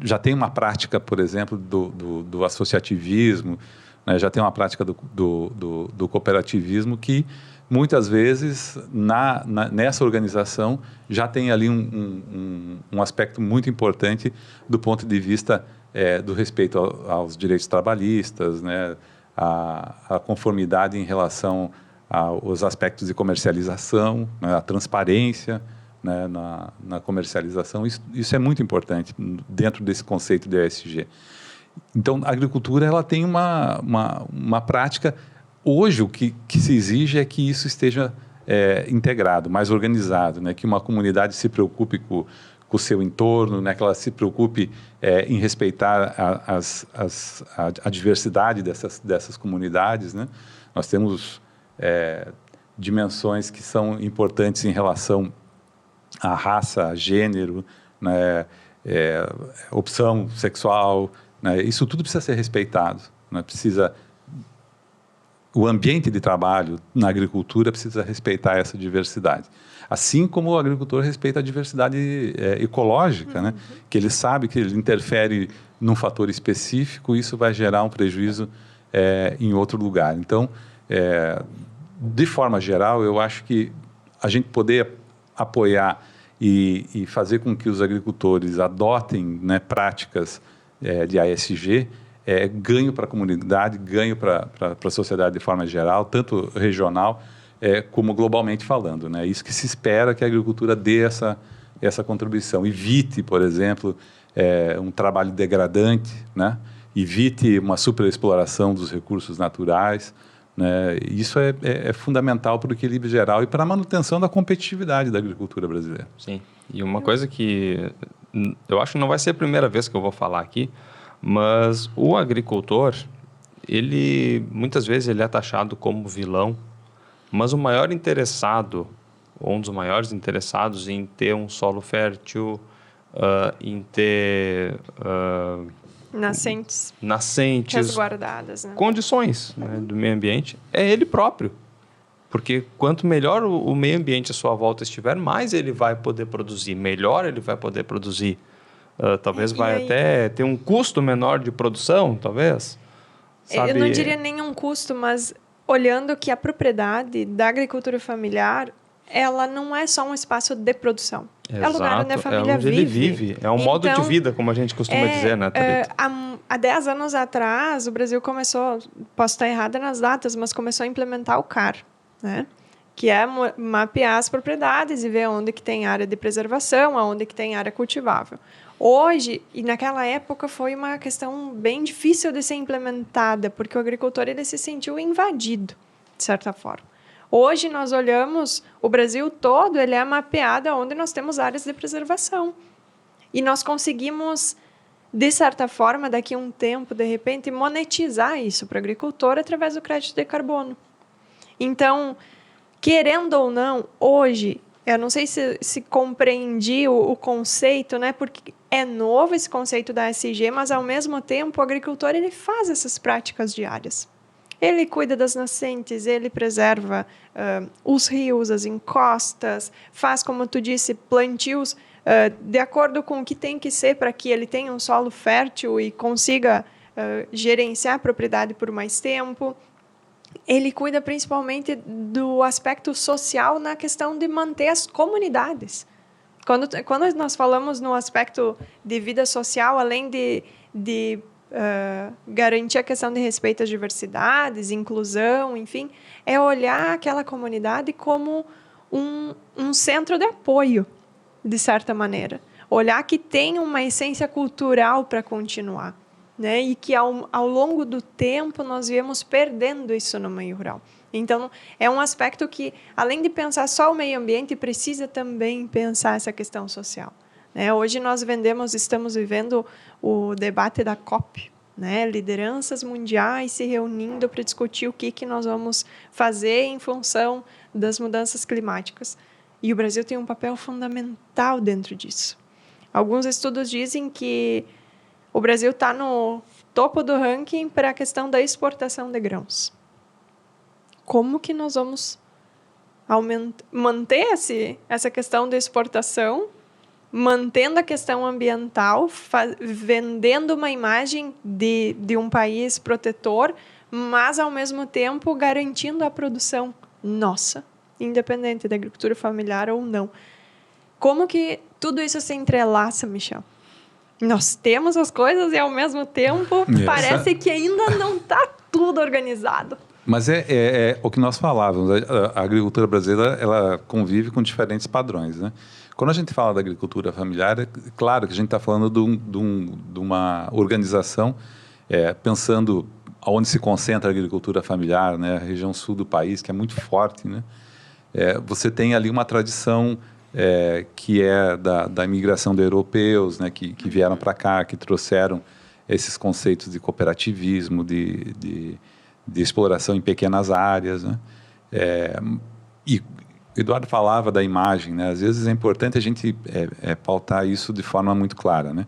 já tem uma prática, por exemplo, do associativismo, né? Já tem uma prática do cooperativismo que muitas vezes nessa organização já tem ali um aspecto muito importante do ponto de vista do respeito aos direitos trabalhistas, né? A conformidade em relação aos aspectos de comercialização, né? A transparência, né? na comercialização. Isso é muito importante dentro desse conceito de ESG. Então, a agricultura ela tem uma prática. Hoje, o que se exige é que isso esteja integrado, mais organizado, né? Que uma comunidade se preocupe com o seu entorno, né? Que ela se preocupe em respeitar a diversidade dessas comunidades, né? Nós temos dimensões que são importantes em relação à raça, gênero, né? Opção sexual, né? Isso tudo precisa ser respeitado, né? O ambiente de trabalho na agricultura precisa respeitar essa diversidade. Assim como o agricultor respeita a diversidade ecológica, né? Que ele sabe que ele interfere num fator específico e isso vai gerar um prejuízo em outro lugar. Então, de forma geral, eu acho que a gente poder apoiar e fazer com que os agricultores adotem, né, práticas de ASG, ganho para a comunidade, ganho para a sociedade de forma geral, tanto regional como globalmente falando, né? Isso que se espera que a agricultura dê essa contribuição. Evite, por exemplo, um trabalho degradante, né? Evite uma superexploração dos recursos naturais, né? Isso é fundamental para o equilíbrio geral e para a manutenção da competitividade da agricultura brasileira. Sim, e uma coisa que eu acho que não vai ser a primeira vez que eu vou falar aqui, mas o agricultor, muitas vezes ele é taxado como vilão, mas o maior interessado, ou um dos maiores interessados em ter um solo fértil, em ter nascentes resguardadas, né? Condições, né, do meio ambiente, é ele próprio. Porque quanto melhor o meio ambiente à sua volta estiver, mais ele vai poder produzir, melhor ele vai poder produzir. Talvez até ter um custo menor de produção, talvez. Sabe? Eu não diria nenhum custo, mas olhando que a propriedade da agricultura familiar, ela não é só um espaço de produção. Exato, é o lugar onde a família onde ele vive. É um modo de vida, como a gente costuma dizer, né, Thalita? Há 10 anos atrás, o Brasil começou, posso estar errada nas datas, mas começou a implementar o CAR, né? Que é mapear as propriedades e ver onde que tem área de preservação, onde que tem área cultivável. Hoje, e naquela época, foi uma questão bem difícil de ser implementada, porque o agricultor ele se sentiu invadido, de certa forma. Hoje, nós olhamos, o Brasil todo ele é mapeado onde nós temos áreas de preservação. E nós conseguimos, de certa forma, daqui a um tempo, de repente, monetizar isso para o agricultor através do crédito de carbono. Então, querendo ou não, hoje, eu não sei se compreendi o conceito, né? Porque é novo esse conceito da ESG, mas, ao mesmo tempo, o agricultor ele faz essas práticas diárias. Ele cuida das nascentes, ele preserva os rios, as encostas, faz, como tu disse, plantios de acordo com o que tem que ser para que ele tenha um solo fértil e consiga gerenciar a propriedade por mais tempo. Ele cuida principalmente do aspecto social na questão de manter as comunidades. Quando nós falamos no aspecto de vida social, além de garantir a questão de respeito às diversidades, inclusão, enfim, é olhar aquela comunidade como um centro de apoio, de certa maneira. Olhar que tem uma essência cultural para continuar, né? E que ao longo do tempo nós viemos perdendo isso no meio rural. Então, é um aspecto que, além de pensar só o meio ambiente, precisa também pensar essa questão social. Né? Hoje nós estamos vivendo o debate da COP, né? Lideranças mundiais se reunindo para discutir o que nós vamos fazer em função das mudanças climáticas. E o Brasil tem um papel fundamental dentro disso. Alguns estudos dizem que o Brasil está no topo do ranking para a questão da exportação de grãos. Como que nós vamos manter essa questão da exportação, mantendo a questão ambiental, vendendo uma imagem de um país protetor, mas, ao mesmo tempo, garantindo a produção nossa, independente da agricultura familiar ou não. Como que tudo isso se entrelaça, Michel? Nós temos as coisas e, ao mesmo tempo, parece que ainda não está tudo organizado. Mas é o que nós falávamos. A agricultura brasileira, ela convive com diferentes padrões, né? Quando a gente fala da agricultura familiar, é claro que a gente está falando de uma organização pensando onde se concentra a agricultura familiar, né? A região sul do país, que é muito forte, né? Você tem ali uma tradição que é da imigração de europeus, né? Que vieram para cá, que trouxeram esses conceitos de cooperativismo, de exploração em pequenas áreas, né? E o Eduardo falava da imagem, né? Às vezes é importante a gente pautar isso de forma muito clara, né?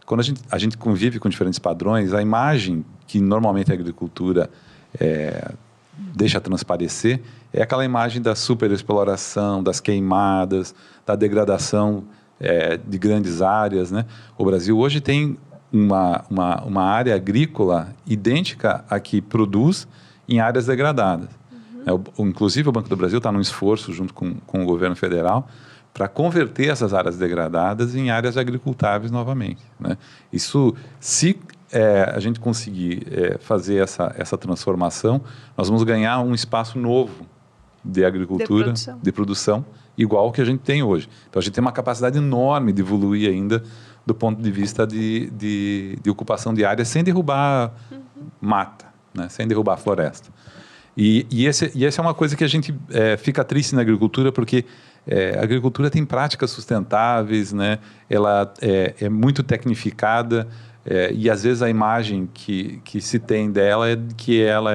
Quando a gente convive com diferentes padrões, a imagem que normalmente a agricultura deixa transparecer é aquela imagem da superexploração, das queimadas, da degradação de grandes áreas, né? O Brasil hoje tem uma área agrícola idêntica à que produz em áreas degradadas. Inclusive, o Banco do Brasil está num esforço, junto com o governo federal, para converter essas áreas degradadas em áreas agricultáveis novamente, né? Isso, se a gente conseguir fazer essa transformação, nós vamos ganhar um espaço novo de agricultura, de produção, igual ao que a gente tem hoje. Então, a gente tem uma capacidade enorme de evoluir ainda do ponto de vista de ocupação de áreas sem derrubar mata, né? Sem derrubar floresta. E essa é uma coisa que a gente fica triste na agricultura, porque a agricultura tem práticas sustentáveis, né? Ela é muito tecnificada, e às vezes a imagem que se tem dela é que ela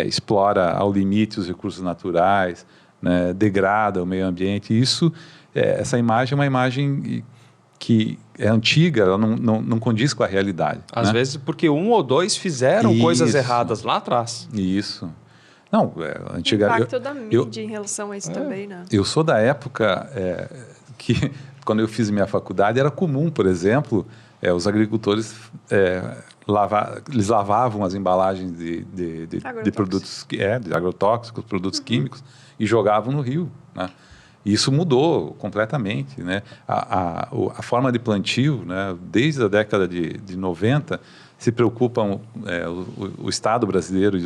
explora ao limite os recursos naturais, né? Degrada o meio ambiente. Essa imagem é uma imagem que é antiga, ela não condiz com a realidade. Às vezes porque um ou dois fizeram coisas erradas lá atrás. Isso. Não, antiga. O impacto da mídia em relação a isso também, né? Eu sou da época que, quando eu fiz minha faculdade, era comum, por exemplo, os agricultores eles lavavam as embalagens de produtos, de agrotóxicos, produtos químicos, e jogavam no rio, né? Isso mudou completamente, né? A forma de plantio, né? Desde a década de 90, se preocupam, o Estado brasileiro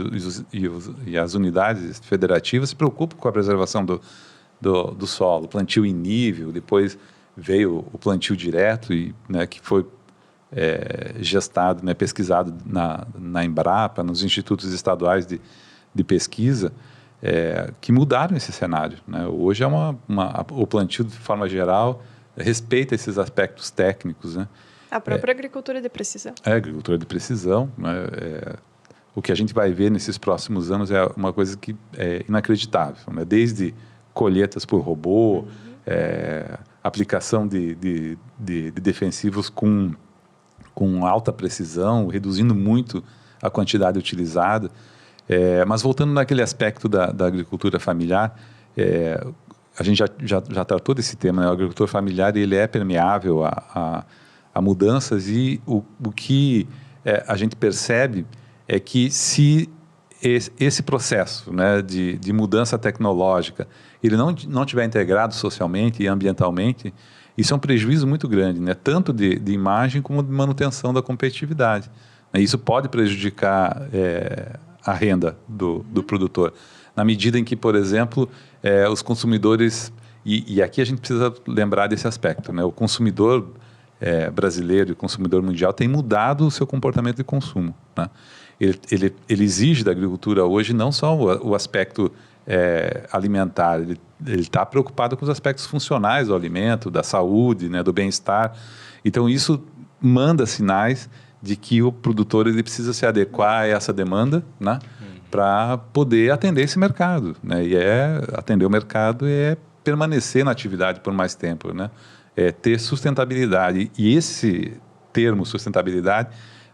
e as unidades federativas se preocupam com a preservação do solo, plantio em nível. Depois veio o plantio direto, né, que foi gestado, né, pesquisado na Embrapa, nos institutos estaduais de pesquisa, que mudaram esse cenário, né? Hoje o plantio, de forma geral, respeita esses aspectos técnicos, né? A própria agricultura de precisão. Agricultura de precisão, né? O que a gente vai ver nesses próximos anos é uma coisa que é inacreditável, né? Desde colheitas por robô, aplicação de defensivos com alta precisão, reduzindo muito a quantidade utilizada. Mas voltando naquele aspecto da agricultura familiar, a gente já tratou desse tema, né? O agricultor familiar ele é permeável a mudanças e o que a gente percebe é que se esse processo, né, de mudança tecnológica ele não tiver integrado socialmente e ambientalmente, isso é um prejuízo muito grande, né? Tanto de imagem como de manutenção da competitividade. Isso pode prejudicar a renda do produtor, na medida em que, por exemplo, os consumidores, e aqui a gente precisa lembrar desse aspecto, né? O consumidor brasileiro e o consumidor mundial tem mudado o seu comportamento de consumo, né? Ele exige da agricultura hoje não só o aspecto alimentar, ele está preocupado com os aspectos funcionais do alimento, da saúde, né, do bem-estar. Então, isso manda sinais de que o produtor ele precisa se adequar a essa demanda, né, para poder atender esse mercado, né? E atender o mercado permanecer na atividade por mais tempo, né? Ter sustentabilidade. E esse termo sustentabilidade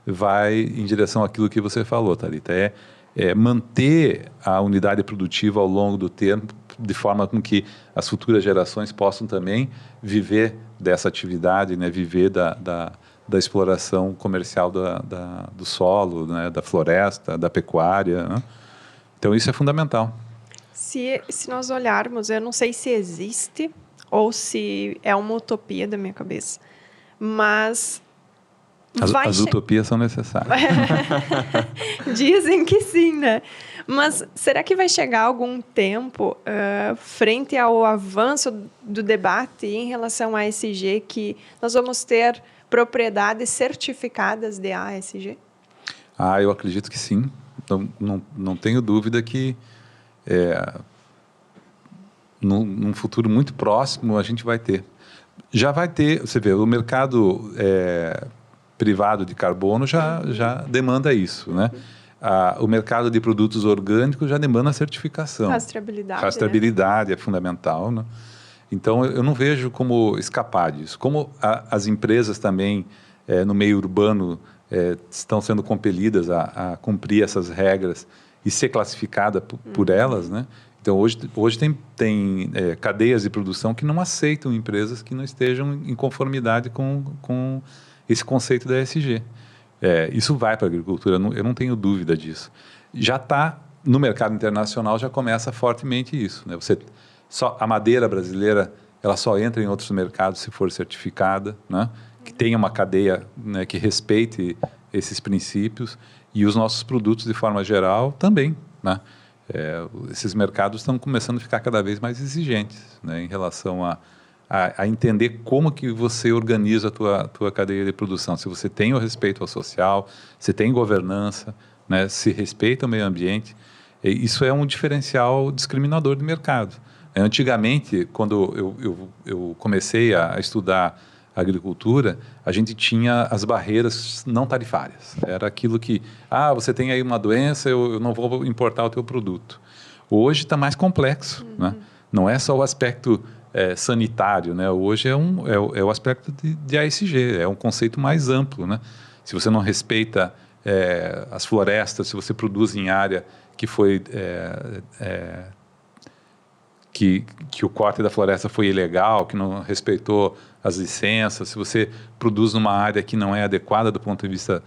vai em direção àquilo que você falou, Thalita, manter a unidade produtiva ao longo do tempo, de forma com que as futuras gerações possam também viver dessa atividade, né? Viver da exploração comercial do solo, né? Da floresta, da pecuária, né? Então, isso é fundamental. Se nós olharmos, eu não sei se existe ou se é uma utopia da minha cabeça, mas... As utopias são necessárias. Dizem que sim, né? Mas será que vai chegar algum tempo, frente ao avanço do debate em relação à ESG, que nós vamos ter propriedades certificadas de ASG? Eu acredito que sim. Não tenho dúvida que num futuro muito próximo a gente vai ter. Já vai ter, você vê, o mercado privado de carbono já demanda isso, né? O mercado de produtos orgânicos já demanda a certificação. Rastreabilidade, né? É fundamental, né? Então, eu não vejo como escapar disso. Como as empresas também, no meio urbano, estão sendo compelidas a cumprir essas regras e ser classificada por elas, né? Então, hoje tem cadeias de produção que não aceitam empresas que não estejam em conformidade com esse conceito da ESG. Isso vai para a agricultura, eu não tenho dúvida disso. Já está no mercado internacional, já começa fortemente isso, né? A madeira brasileira, ela só entra em outros mercados se for certificada, né? Que tenha uma cadeia, né, que respeite esses princípios, e os nossos produtos, de forma geral, também, né? Esses mercados estão começando a ficar cada vez mais exigentes, né, em relação a entender como que você organiza a tua cadeia de produção. Se você tem o respeito ao social, se tem governança, né, se respeita o meio ambiente, isso é um diferencial discriminador do mercado. Antigamente, quando eu comecei a estudar agricultura, a gente tinha as barreiras não tarifárias. Era aquilo que, você tem aí uma doença, eu não vou importar o teu produto. Hoje está mais complexo, né? Não é só o aspecto sanitário, né? Hoje é o aspecto de ASG, é um conceito mais amplo, né? Se você não respeita as florestas, se você produz em área que foi que o corte da floresta foi ilegal, que não respeitou as licenças, se você produz numa área que não é adequada do ponto de vista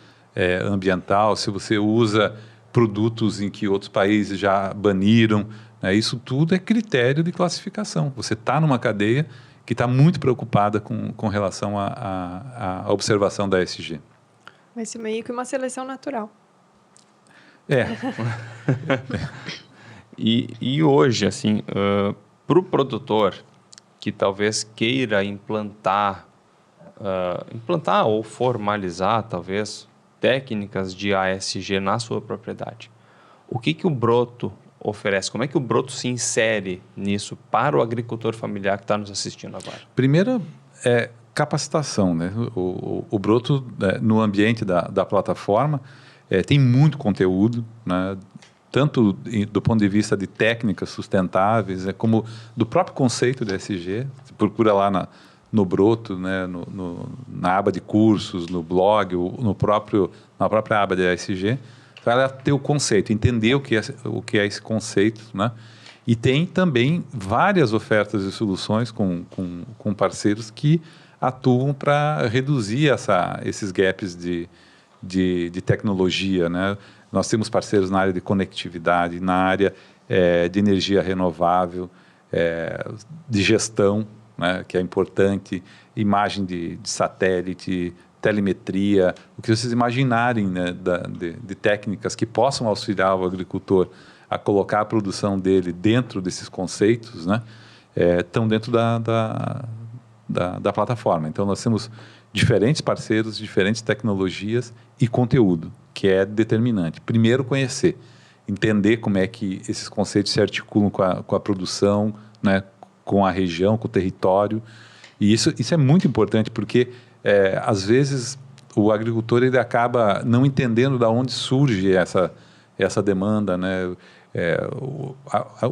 ambiental, se você usa produtos em que outros países já baniram, né, isso tudo é critério de classificação. Você está numa cadeia que está muito preocupada com relação à observação da ESG. Vai ser meio que uma seleção natural. E hoje, assim, para o produtor que talvez queira implantar ou formalizar, talvez, técnicas de ASG na sua propriedade, o que o Broto oferece? Como é que o Broto se insere nisso para o agricultor familiar que está nos assistindo agora? Primeiro, capacitação, né? O Broto, no ambiente da plataforma, tem muito conteúdo, né? Tanto do ponto de vista de técnicas sustentáveis, como do próprio conceito de ESG. Você procura lá no Broto, né, na aba de cursos, no blog, na própria aba de ESG. Ela ter o conceito, entender o que é esse conceito, né? E tem também várias ofertas e soluções com parceiros que atuam para reduzir esses gaps de tecnologia, né? Nós temos parceiros na área de conectividade, na área de energia renovável, de gestão, né, que é importante, imagem de satélite, telemetria, o que vocês imaginarem, né, de técnicas que possam auxiliar o agricultor a colocar a produção dele dentro desses conceitos, né, estão dentro da plataforma. Então, nós temos diferentes parceiros, diferentes tecnologias e conteúdo, que é determinante. Primeiro, conhecer, entender como é que esses conceitos se articulam com a produção, né, com a região, com o território. E isso é muito importante, porque, às vezes, o agricultor ele acaba não entendendo de onde surge essa demanda, né?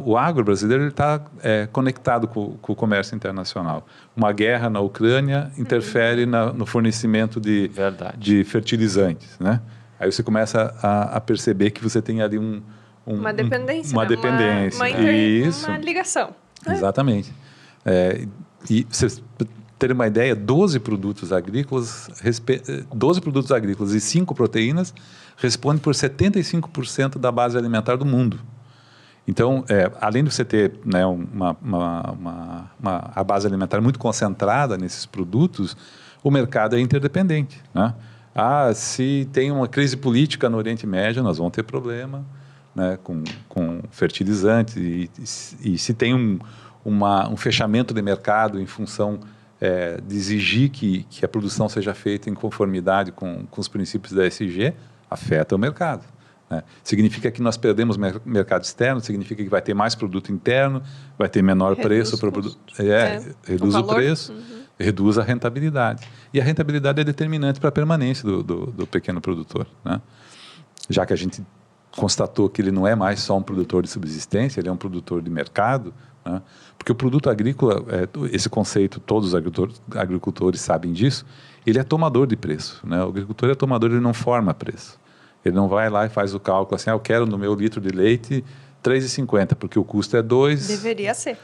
O agro brasileiro está conectado com o comércio internacional. Uma guerra na Ucrânia interfere no fornecimento de fertilizantes, né? Aí você começa a perceber que você tem ali uma dependência, uma né? dependência. Uma ligação. Exatamente. E vocês terem uma ideia, 12 produtos agrícolas e 5 proteínas respondem por 75% da base alimentar do mundo. Então, além de você ter, né, a base alimentar muito concentrada nesses produtos, o mercado é interdependente, né? Se tem uma crise política no Oriente Médio, nós vamos ter problema, né, com fertilizantes, e se tem um fechamento de mercado em função de exigir que a produção seja feita em conformidade com os princípios da ESG, afeta o mercado, né? Significa que nós perdemos mercado externo, significa que vai ter mais produto interno, vai ter menor preço para o produto. Reduz o preço, reduz a rentabilidade. E a rentabilidade é determinante para a permanência do pequeno produtor, né? Já que a gente constatou que ele não é mais só um produtor de subsistência, ele é um produtor de mercado, né? Porque o produto agrícola, esse conceito, todos os agricultores sabem disso, ele é tomador de preço, né? O agricultor é tomador, ele não forma preço. Ele não vai lá e faz o cálculo assim, eu quero no meu litro de leite R$3,50, porque o custo é 2. Deveria ser.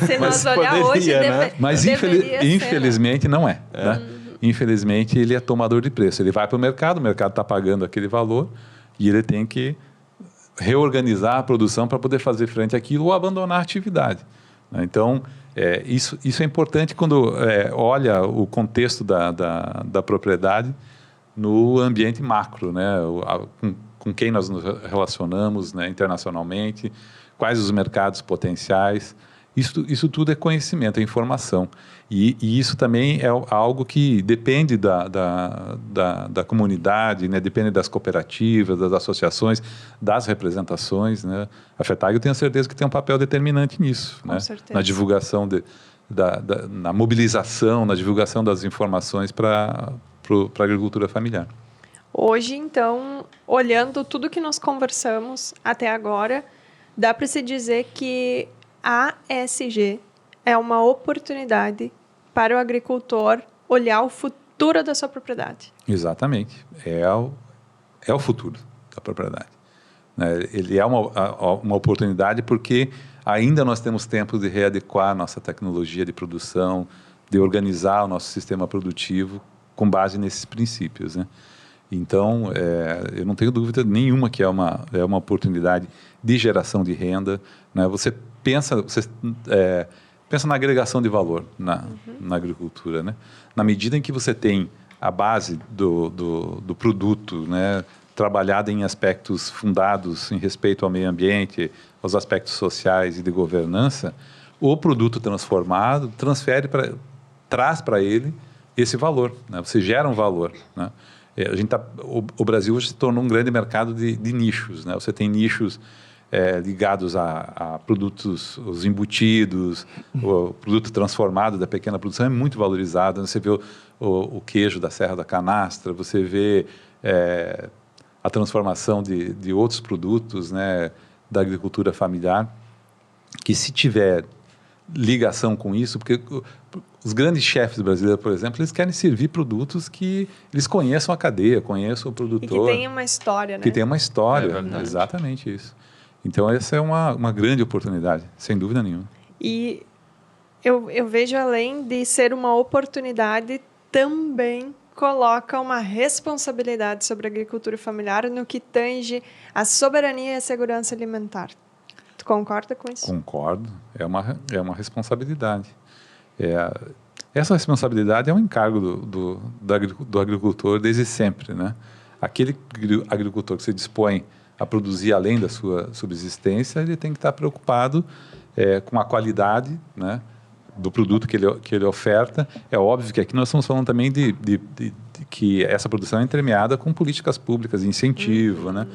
Se nós olhar hoje, né? Mas infelizmente não é. Né? Infelizmente ele é tomador de preço. Ele vai para o mercado está pagando aquele valor e ele tem que reorganizar a produção para poder fazer frente àquilo ou abandonar a atividade, né? Então, isso é importante quando olha o contexto da propriedade no ambiente macro, né? Com quem nós nos relacionamos, né, internacionalmente, quais os mercados potenciais. Isso tudo é conhecimento, é informação. E isso também é algo que depende da comunidade, né? Depende das cooperativas, das associações, das representações, né? A FETAG, eu tenho certeza que tem um papel determinante nisso, Com né? certeza. Na divulgação, na mobilização, na divulgação das informações para a agricultura familiar. Hoje, então, olhando tudo que nós conversamos até agora, dá para se dizer que a ESG é uma oportunidade para o agricultor olhar o futuro da sua propriedade. Exatamente. É o futuro da propriedade, né? Ele é uma oportunidade porque ainda nós temos tempo de readequar a nossa tecnologia de produção, de organizar o nosso sistema produtivo com base nesses princípios, né? Então, eu não tenho dúvida nenhuma que é uma oportunidade de geração de renda, né? Você pensa na agregação de valor na agricultura, né? Na medida em que você tem a base do produto, né, trabalhada em aspectos fundados em respeito ao meio ambiente, aos aspectos sociais e de governança, o produto transformado traz para ele esse valor, né? Você gera um valor, né? O Brasil hoje se tornou um grande mercado de nichos, né? Você tem nichos ligados a produtos, os embutidos, o produto transformado da pequena produção é muito valorizado. Você vê o queijo da Serra da Canastra, você vê a transformação de outros produtos, né, da agricultura familiar, que se tiver ligação com isso, porque os grandes chefes brasileiros, por exemplo, eles querem servir produtos que eles conheçam a cadeia, conheçam o produtor. E que tenha uma história, né? Que tenha uma história, verdade. exatamente isso. Então, essa é uma grande oportunidade, sem dúvida nenhuma. E eu vejo, além de ser uma oportunidade, também coloca uma responsabilidade sobre a agricultura familiar no que tange a soberania e a segurança alimentar. Tu concorda com isso? Concordo, é uma responsabilidade. Essa responsabilidade é um encargo do agricultor desde sempre, né? Aquele agricultor que se dispõe a produzir além da sua subsistência, ele tem que estar preocupado com a qualidade, né, do produto que ele oferta. É óbvio que aqui nós estamos falando também de que essa produção é entremeada com políticas públicas, incentivo, né?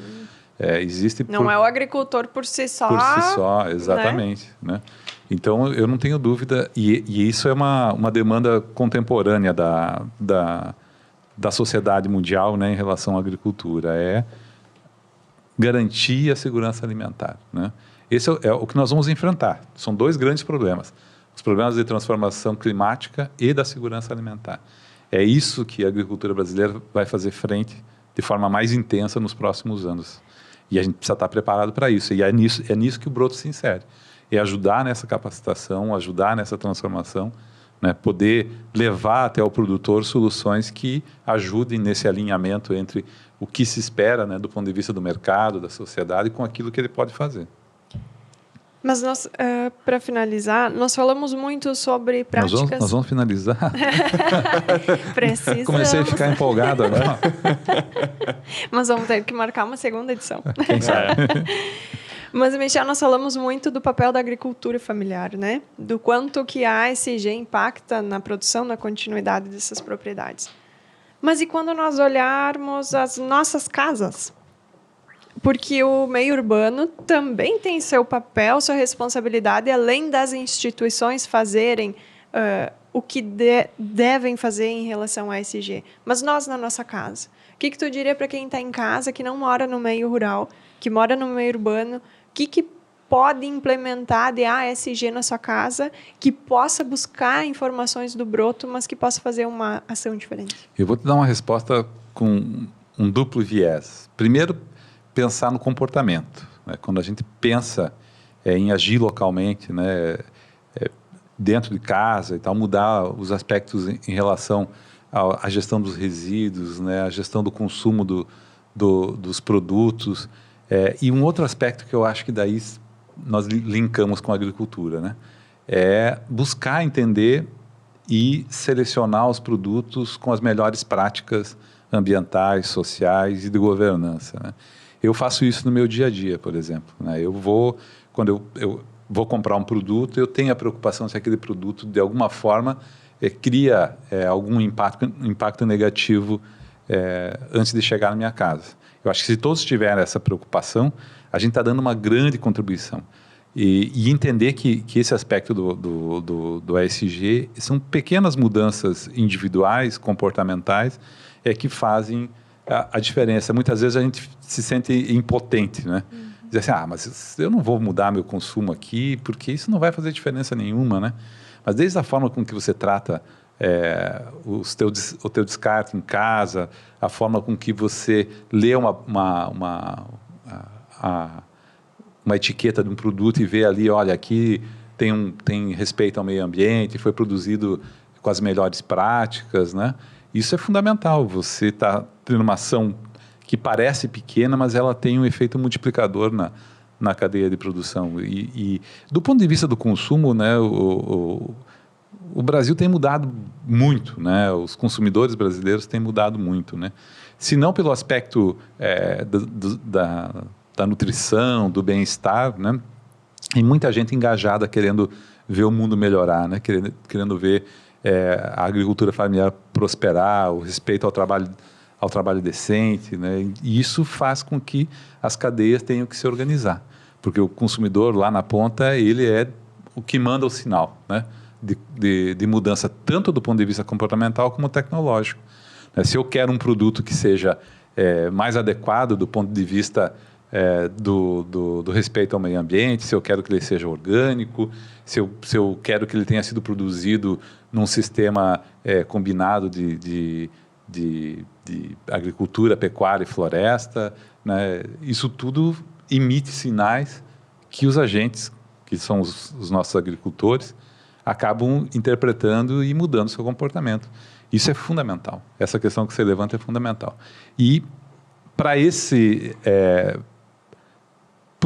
Não é o agricultor por si só. Por si só, exatamente. Né? Então, eu não tenho dúvida, e isso é uma demanda contemporânea da sociedade mundial, né, em relação à agricultura, é garantir a segurança alimentar. Né? Esse é o que nós vamos enfrentar. São dois grandes problemas. Os problemas de transformação climática e da segurança alimentar. É isso que a agricultura brasileira vai fazer frente de forma mais intensa nos próximos anos. E a gente precisa estar preparado para isso. E é nisso que o Broto se insere. É ajudar nessa capacitação, ajudar nessa transformação, né? Poder levar até o produtor soluções que ajudem nesse alinhamento entre o que se espera, né, do ponto de vista do mercado, da sociedade, com aquilo que ele pode fazer. Mas nós, para finalizar, nós falamos muito sobre práticas... Nós vamos finalizar? Precisamos. Comecei a ficar empolgado agora. Mas vamos ter que marcar uma segunda edição. Quem sabe? Mas, Michel, nós falamos muito do papel da agricultura familiar, né? Do quanto que a ASG impacta na produção, na continuidade dessas propriedades. Mas e quando nós olharmos as nossas casas? Porque o meio urbano também tem seu papel, sua responsabilidade, além das instituições fazerem o que devem fazer em relação à ASG. Mas nós, na nossa casa, o que tu diria para quem está em casa, que não mora no meio rural, que mora no meio urbano, o que pode implementar de ASG na sua casa, que possa buscar informações do Broto, mas que possa fazer uma ação diferente? Eu vou te dar uma resposta com um duplo viés. Primeiro, pensar no comportamento. Né? Quando a gente pensa em agir localmente, né, dentro de casa e tal, mudar os aspectos em relação à gestão dos resíduos, né, a gestão do consumo dos produtos. E um outro aspecto que eu acho que daí nós linkamos com a agricultura, né, é buscar entender e selecionar os produtos com as melhores práticas ambientais, sociais e de governança. Né? Eu faço isso no meu dia a dia, por exemplo. Né? Quando eu vou comprar um produto, eu tenho a preocupação se aquele produto, de alguma forma, cria algum impacto negativo antes de chegar na minha casa. Eu acho que se todos tiverem essa preocupação, a gente está dando uma grande contribuição. E entender que esse aspecto do ESG são pequenas mudanças individuais, comportamentais, que fazem a diferença. Muitas vezes a gente se sente impotente, né? Diz assim, mas eu não vou mudar meu consumo aqui, porque isso não vai fazer diferença nenhuma, né? Mas desde a forma com que você trata o teu descarte em casa, a forma com que você lê uma etiqueta de um produto e vê ali, olha, aqui tem respeito ao meio ambiente, foi produzido com as melhores práticas, né? Isso é fundamental. Você está tendo uma ação que parece pequena, mas ela tem um efeito multiplicador na cadeia de produção. E do ponto de vista do consumo, né, o Brasil tem mudado muito, né? Os consumidores brasileiros têm mudado muito, né? Se não pelo aspecto da nutrição, do bem-estar, né? E muita gente engajada querendo ver o mundo melhorar, né? Querendo ver a agricultura familiar prosperar, o respeito ao trabalho decente, né? E isso faz com que as cadeias tenham que se organizar, porque o consumidor lá na ponta, ele é o que manda o sinal, né? de mudança, tanto do ponto de vista comportamental como tecnológico. Se eu quero um produto que seja mais adequado do ponto de vista do respeito ao meio ambiente, se eu quero que ele seja orgânico, se eu quero que ele tenha sido produzido num sistema combinado de agricultura, pecuária e floresta, né? Isso tudo emite sinais que os agentes, que são os nossos agricultores, acabam interpretando e mudando seu comportamento. Isso é fundamental. Essa questão que você levanta é fundamental. E para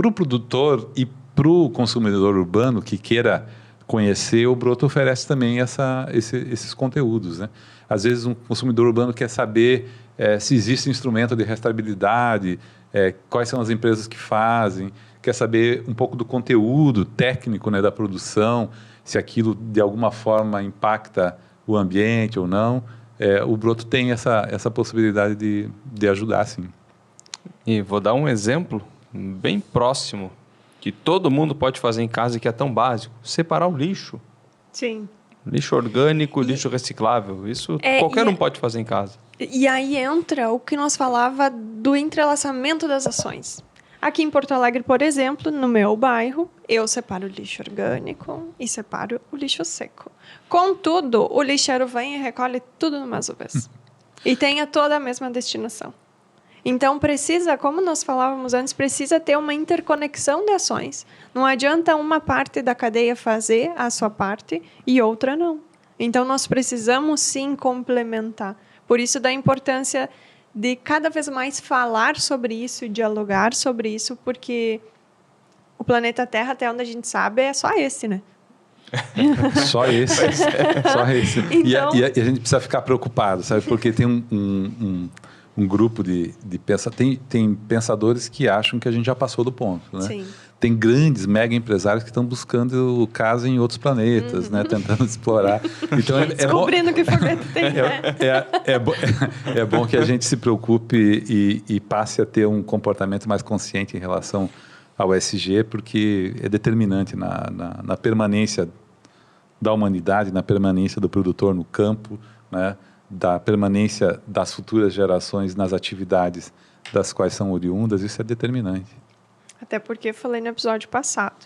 o produtor e para o consumidor urbano que queira conhecer, o Broto oferece também esses conteúdos, né? Às vezes um consumidor urbano quer saber se existe instrumento de rastreabilidade, quais são as empresas que fazem, quer saber um pouco do conteúdo técnico, né, da produção, se aquilo de alguma forma impacta o ambiente ou não. O Broto tem essa possibilidade de ajudar, sim. E vou dar um exemplo bem próximo, que todo mundo pode fazer em casa e que é tão básico: separar o lixo. Sim. Lixo orgânico, lixo reciclável. Isso qualquer um pode fazer em casa. E aí entra o que nós falava do entrelaçamento das ações. Aqui em Porto Alegre, por exemplo, no meu bairro, eu separo o lixo orgânico e separo o lixo seco. Contudo, o lixeiro vem e recolhe tudo numa vez. E tenha toda a mesma destinação. Então, precisa, como nós falávamos antes, precisa ter uma interconexão de ações. Não adianta uma parte da cadeia fazer a sua parte e outra não. Então, nós precisamos, sim, complementar. Por isso, da importância de cada vez mais falar sobre isso, dialogar sobre isso, porque o planeta Terra, até onde a gente sabe, é só esse, né? Só esse. Só esse. Então... E a gente precisa ficar preocupado, sabe? Porque tem um grupo de tem pensadores que acham que a gente já passou do ponto, né? Sim. Tem grandes mega empresários que estão buscando casa em outros planetas, né? Tentando explorar. Então descobrindo que foguete tem. É bom que a gente se preocupe e passe a ter um comportamento mais consciente em relação ao ESG, porque é determinante na permanência da humanidade, na permanência do produtor no campo, né? Da permanência das futuras gerações nas atividades das quais são oriundas. Isso é determinante. Até porque, falei no episódio passado,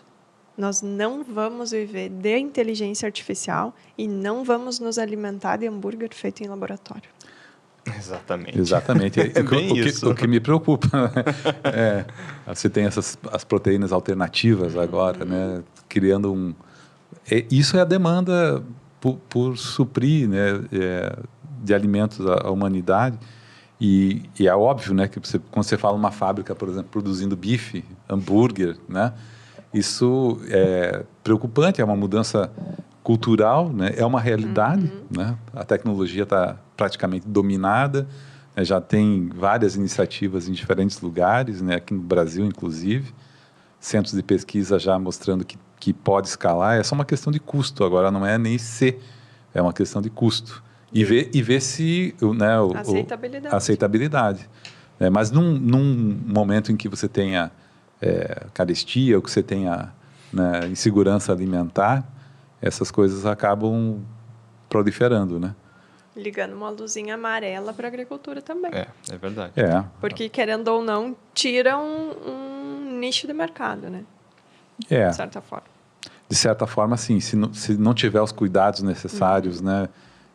nós não vamos viver de inteligência artificial e não vamos nos alimentar de hambúrguer feito em laboratório. Exatamente. O que me preocupa, né? Você tem as proteínas alternativas agora, né? Criando isso é a demanda por suprir, né? De alimentos à humanidade. E é óbvio, né, que quando você fala uma fábrica, por exemplo, produzindo bife, hambúrguer, né, isso é preocupante, é uma mudança cultural, né, é uma realidade, né, a tecnologia está praticamente dominada, né, já tem várias iniciativas em diferentes lugares, né, aqui no Brasil, inclusive, centros de pesquisa já mostrando que pode escalar. É só uma questão de custo, agora não é nem se, é uma questão de custo. E ver se... Né, aceitabilidade. Mas num momento em que você tenha carestia, ou que você tenha, né, insegurança alimentar, essas coisas acabam proliferando, né? Ligando uma luzinha amarela para a agricultura também. É verdade. Porque, querendo ou não, tira um nicho de mercado, né? De certa forma. De certa forma, sim. Se não tiver os cuidados necessários, né,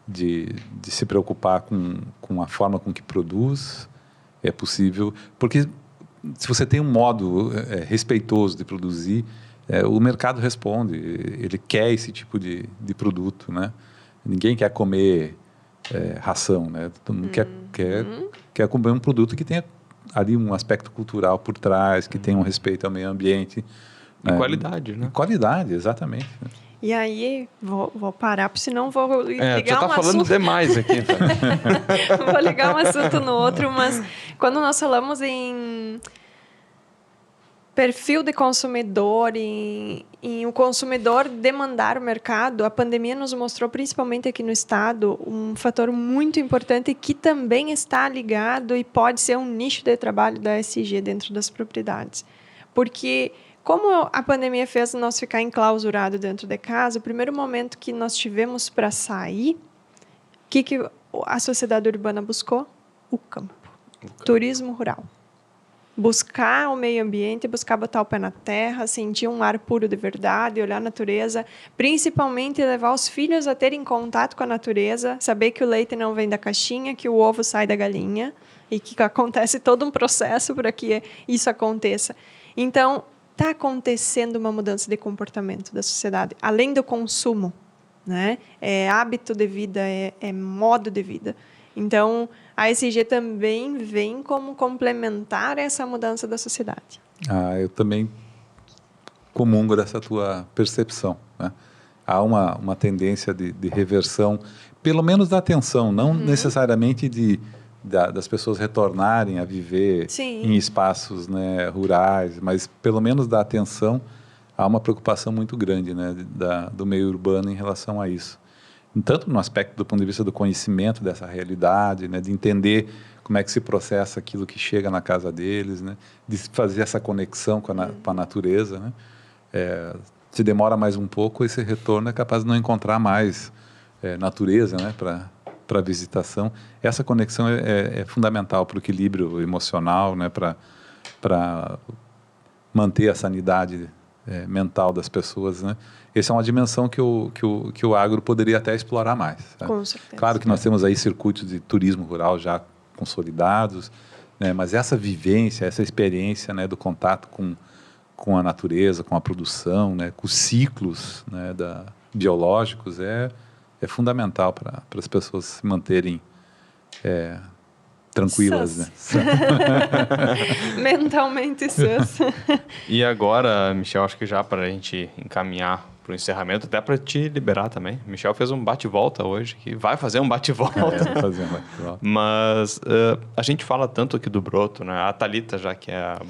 de se preocupar com a forma com que produz, é possível. Porque se você tem um modo respeitoso de produzir, o mercado responde. Ele quer esse tipo de produto, né? Ninguém quer comer ração, né? Todo mundo quer comer um produto que tenha ali um aspecto cultural por trás, que tenha um respeito ao meio ambiente. E qualidade, né? Qualidade, exatamente. E aí, vou parar, porque senão vou ligar já tá falando demais aqui. Tá? Vou ligar um assunto no outro, mas quando nós falamos em perfil de consumidor, em o consumidor demandar o mercado, a pandemia nos mostrou, principalmente aqui no estado, um fator muito importante que também está ligado e pode ser um nicho de trabalho da ESG dentro das propriedades. Porque... como a pandemia fez nós ficar enclausurado dentro de casa, o primeiro momento que nós tivemos para sair, o que a sociedade urbana buscou? O campo. Turismo rural. buscar o meio ambiente, buscar botar o pé na terra, sentir um ar puro de verdade, olhar a natureza, principalmente levar os filhos a terem contato com a natureza, saber que o leite não vem da caixinha, que o ovo sai da galinha e que acontece todo um processo para que isso aconteça. Então, está acontecendo uma mudança de comportamento da sociedade, além do consumo, né? É hábito de vida, é modo de vida. Então, a ESG também vem como complementar essa mudança da sociedade. Eu também comungo dessa tua percepção, né? Há uma tendência de reversão, pelo menos da atenção, não necessariamente das pessoas retornarem a viver em espaços, né, rurais, mas pelo menos da atenção. Há uma preocupação muito grande, né, do meio urbano em relação a isso. Tanto no aspecto do ponto de vista do conhecimento dessa realidade, né, de entender como é que se processa aquilo que chega na casa deles, né, de fazer essa conexão com a natureza, né. Se demora mais um pouco, esse retorno é capaz de não encontrar mais natureza, né, para visitação. Essa conexão é fundamental para o equilíbrio emocional, né, para manter a sanidade mental das pessoas, né? Essa é uma dimensão que o agro poderia até explorar mais. Sabe? Com certeza. Claro que nós temos aí circuitos de turismo rural já consolidados, né? Mas essa vivência, essa experiência, né, do contato com a natureza, com a produção, né, com os ciclos, né, biológicos é fundamental para as pessoas se manterem tranquilas, né? Mentalmente sãs. E agora, Michel, acho que já para a gente encaminhar para o encerramento, até para te liberar também. Michel fez um bate-volta hoje, que vai fazer um bate-volta. Vai fazer um bate-volta. Mas a gente fala tanto aqui do broto, né? A Thalita, já que é a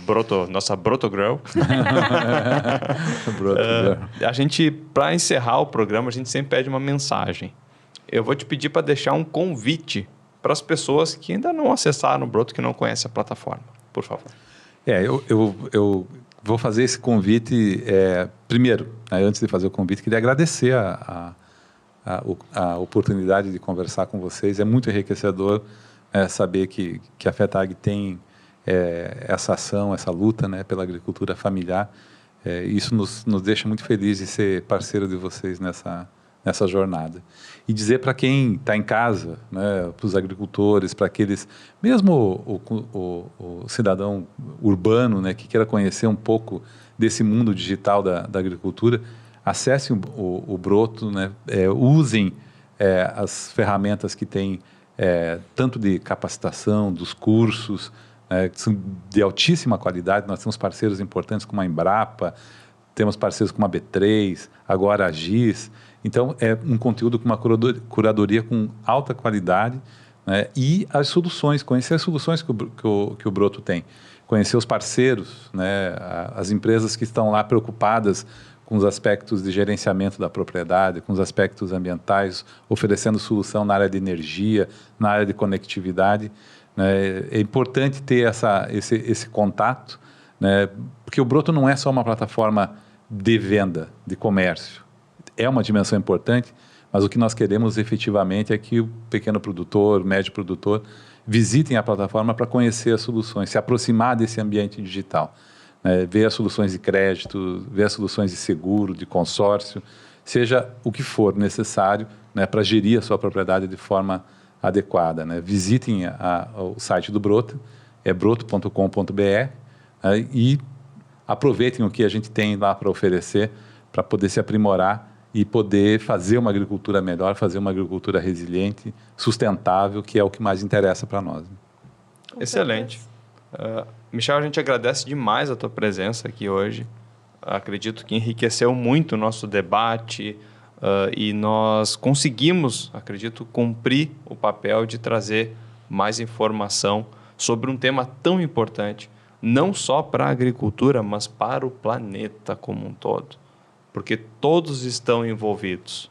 nossa broto girl. A gente, para encerrar o programa, a gente sempre pede uma mensagem. Eu vou te pedir para deixar um convite para as pessoas que ainda não acessaram o Broto, que não conhecem a plataforma, por favor. Eu vou fazer esse convite, primeiro, né, antes de fazer o convite, queria agradecer a oportunidade de conversar com vocês. É muito enriquecedor saber que a FETAG tem essa ação, essa luta, né, pela agricultura familiar. Isso nos deixa muito felizes de ser parceiro de vocês nessa jornada. E dizer para quem está em casa, né, para os agricultores, para aqueles, mesmo o cidadão urbano, né, que queira conhecer um pouco desse mundo digital da agricultura, acessem o Broto, né, usem as ferramentas que tem, tanto de capacitação, dos cursos, que são de altíssima qualidade. Nós temos parceiros importantes como a Embrapa, temos parceiros como a B3, agora a GIS. Então, é um conteúdo com uma curadoria com alta qualidade, né? E as soluções, conhecer as soluções que o Broto tem. Conhecer os parceiros, né? As empresas que estão lá preocupadas com os aspectos de gerenciamento da propriedade, com os aspectos ambientais, oferecendo solução na área de energia, na área de conectividade, né? É importante ter esse contato, né? Porque o Broto não é só uma plataforma de venda, de comércio. É uma dimensão importante, mas o que nós queremos efetivamente é que o pequeno produtor, o médio produtor, visitem a plataforma para conhecer as soluções, se aproximar desse ambiente digital, né? Ver as soluções de crédito, ver as soluções de seguro, de consórcio, seja o que for necessário, né, para gerir a sua propriedade de forma adequada, né? Visitem o site do Broto, é broto.com.br, né, e aproveitem o que a gente tem lá para oferecer, para poder se aprimorar e poder fazer uma agricultura melhor, fazer uma agricultura resiliente, sustentável, que é o que mais interessa para nós. Excelente. Michel, a gente agradece demais a tua presença aqui hoje. Acredito que enriqueceu muito o nosso debate e nós conseguimos, acredito, cumprir o papel de trazer mais informação sobre um tema tão importante, não só para a agricultura, mas para o planeta como um todo. Porque todos estão envolvidos.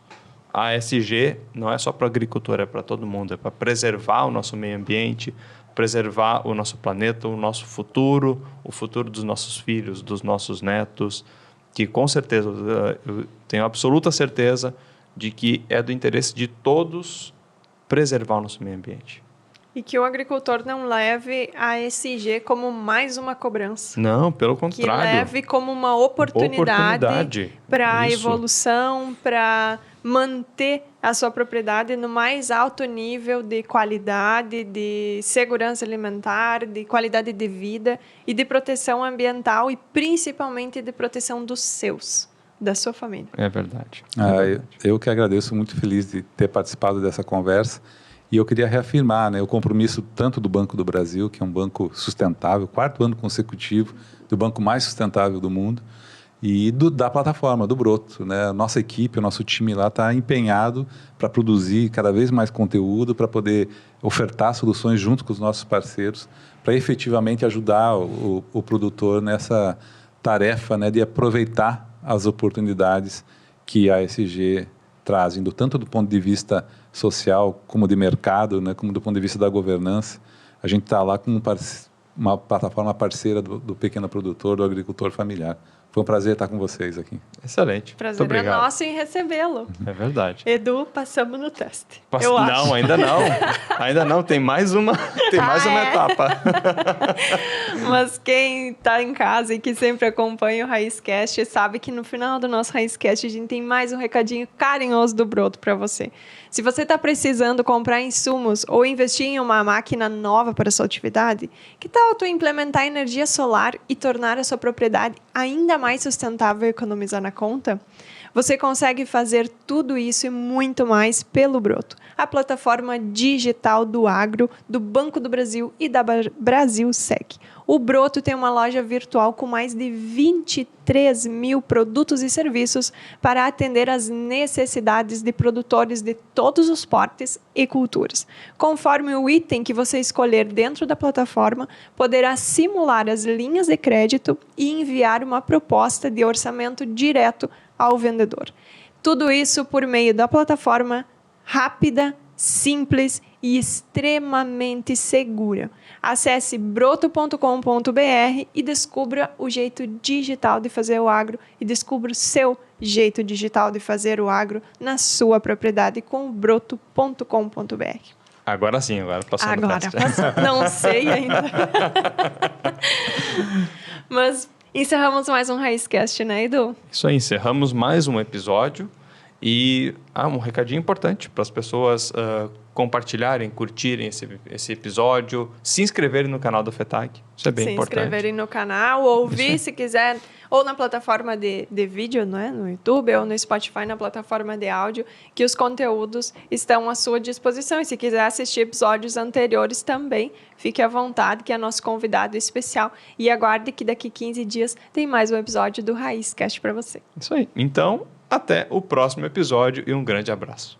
A ESG não é só para a agricultura, é para todo mundo. É para preservar o nosso meio ambiente, preservar o nosso planeta, o nosso futuro, o futuro dos nossos filhos, dos nossos netos, que com certeza, eu tenho absoluta certeza de que é do interesse de todos preservar o nosso meio ambiente. E que o agricultor não leve a ESG como mais uma cobrança. Não, pelo Que contrário. leve como uma oportunidade para Isso. evolução, para manter a sua propriedade no mais alto nível de qualidade, de segurança alimentar, de qualidade de vida e de proteção ambiental e principalmente de proteção dos seus, da sua família. É verdade. Eu que agradeço, muito feliz de ter participado dessa conversa. E eu queria reafirmar, né, o compromisso tanto do Banco do Brasil, que é um banco sustentável, 4º ano consecutivo, do banco mais sustentável do mundo, e da plataforma, do Broto. Né? Nossa equipe, o nosso time lá está empenhado para produzir cada vez mais conteúdo, para poder ofertar soluções junto com os nossos parceiros, para efetivamente ajudar o produtor nessa tarefa, né, de aproveitar as oportunidades que a ESG traz, tanto do ponto de vista social, como de mercado, né, como do ponto de vista da governança. A gente está lá com uma plataforma parceira do pequeno produtor, do agricultor familiar. Foi um prazer estar com vocês aqui. Excelente. Prazer Muito é obrigado. nosso em recebê-lo. É verdade. Edu, passamos no teste. Eu Não, acho. ainda não. Ainda não, tem mais uma etapa. Mas quem está em casa e que sempre acompanha o RaízCast sabe que no final do nosso RaízCast a gente tem mais um recadinho carinhoso do Broto para você. Se você está precisando comprar insumos ou investir em uma máquina nova para a sua atividade, que tal tu implementar energia solar e tornar a sua propriedade ainda mais sustentável e economizar na conta? Você consegue fazer tudo isso e muito mais pelo Broto, a plataforma digital do agro, do Banco do Brasil e da Brasilseg. O Broto tem uma loja virtual com mais de 23 mil produtos e serviços para atender às necessidades de produtores de todos os portes e culturas. Conforme o item que você escolher dentro da plataforma, poderá simular as linhas de crédito e enviar uma proposta de orçamento direto ao vendedor. Tudo isso por meio da plataforma rápida, simples e extremamente segura. Acesse broto.com.br e descubra o jeito digital de fazer o agro e descubra o seu jeito digital de fazer o agro na sua propriedade com broto.com.br. Agora sim, agora passou no teste. Não sei ainda. Mas encerramos mais um RaízCast, né, Edu? Isso aí, encerramos mais um episódio e um recadinho importante para as pessoas compartilharem, curtirem esse episódio, se inscreverem no canal da FETAG. Isso é bem importante. Se inscreverem no canal, ouvir se quiser, ou na plataforma de vídeo, né, no YouTube, ou no Spotify, na plataforma de áudio, que os conteúdos estão à sua disposição. E se quiser assistir episódios anteriores também, fique à vontade, que é nosso convidado especial. E aguarde que daqui 15 dias tem mais um episódio do RaízCast para você. Isso aí. Então, até o próximo episódio e um grande abraço.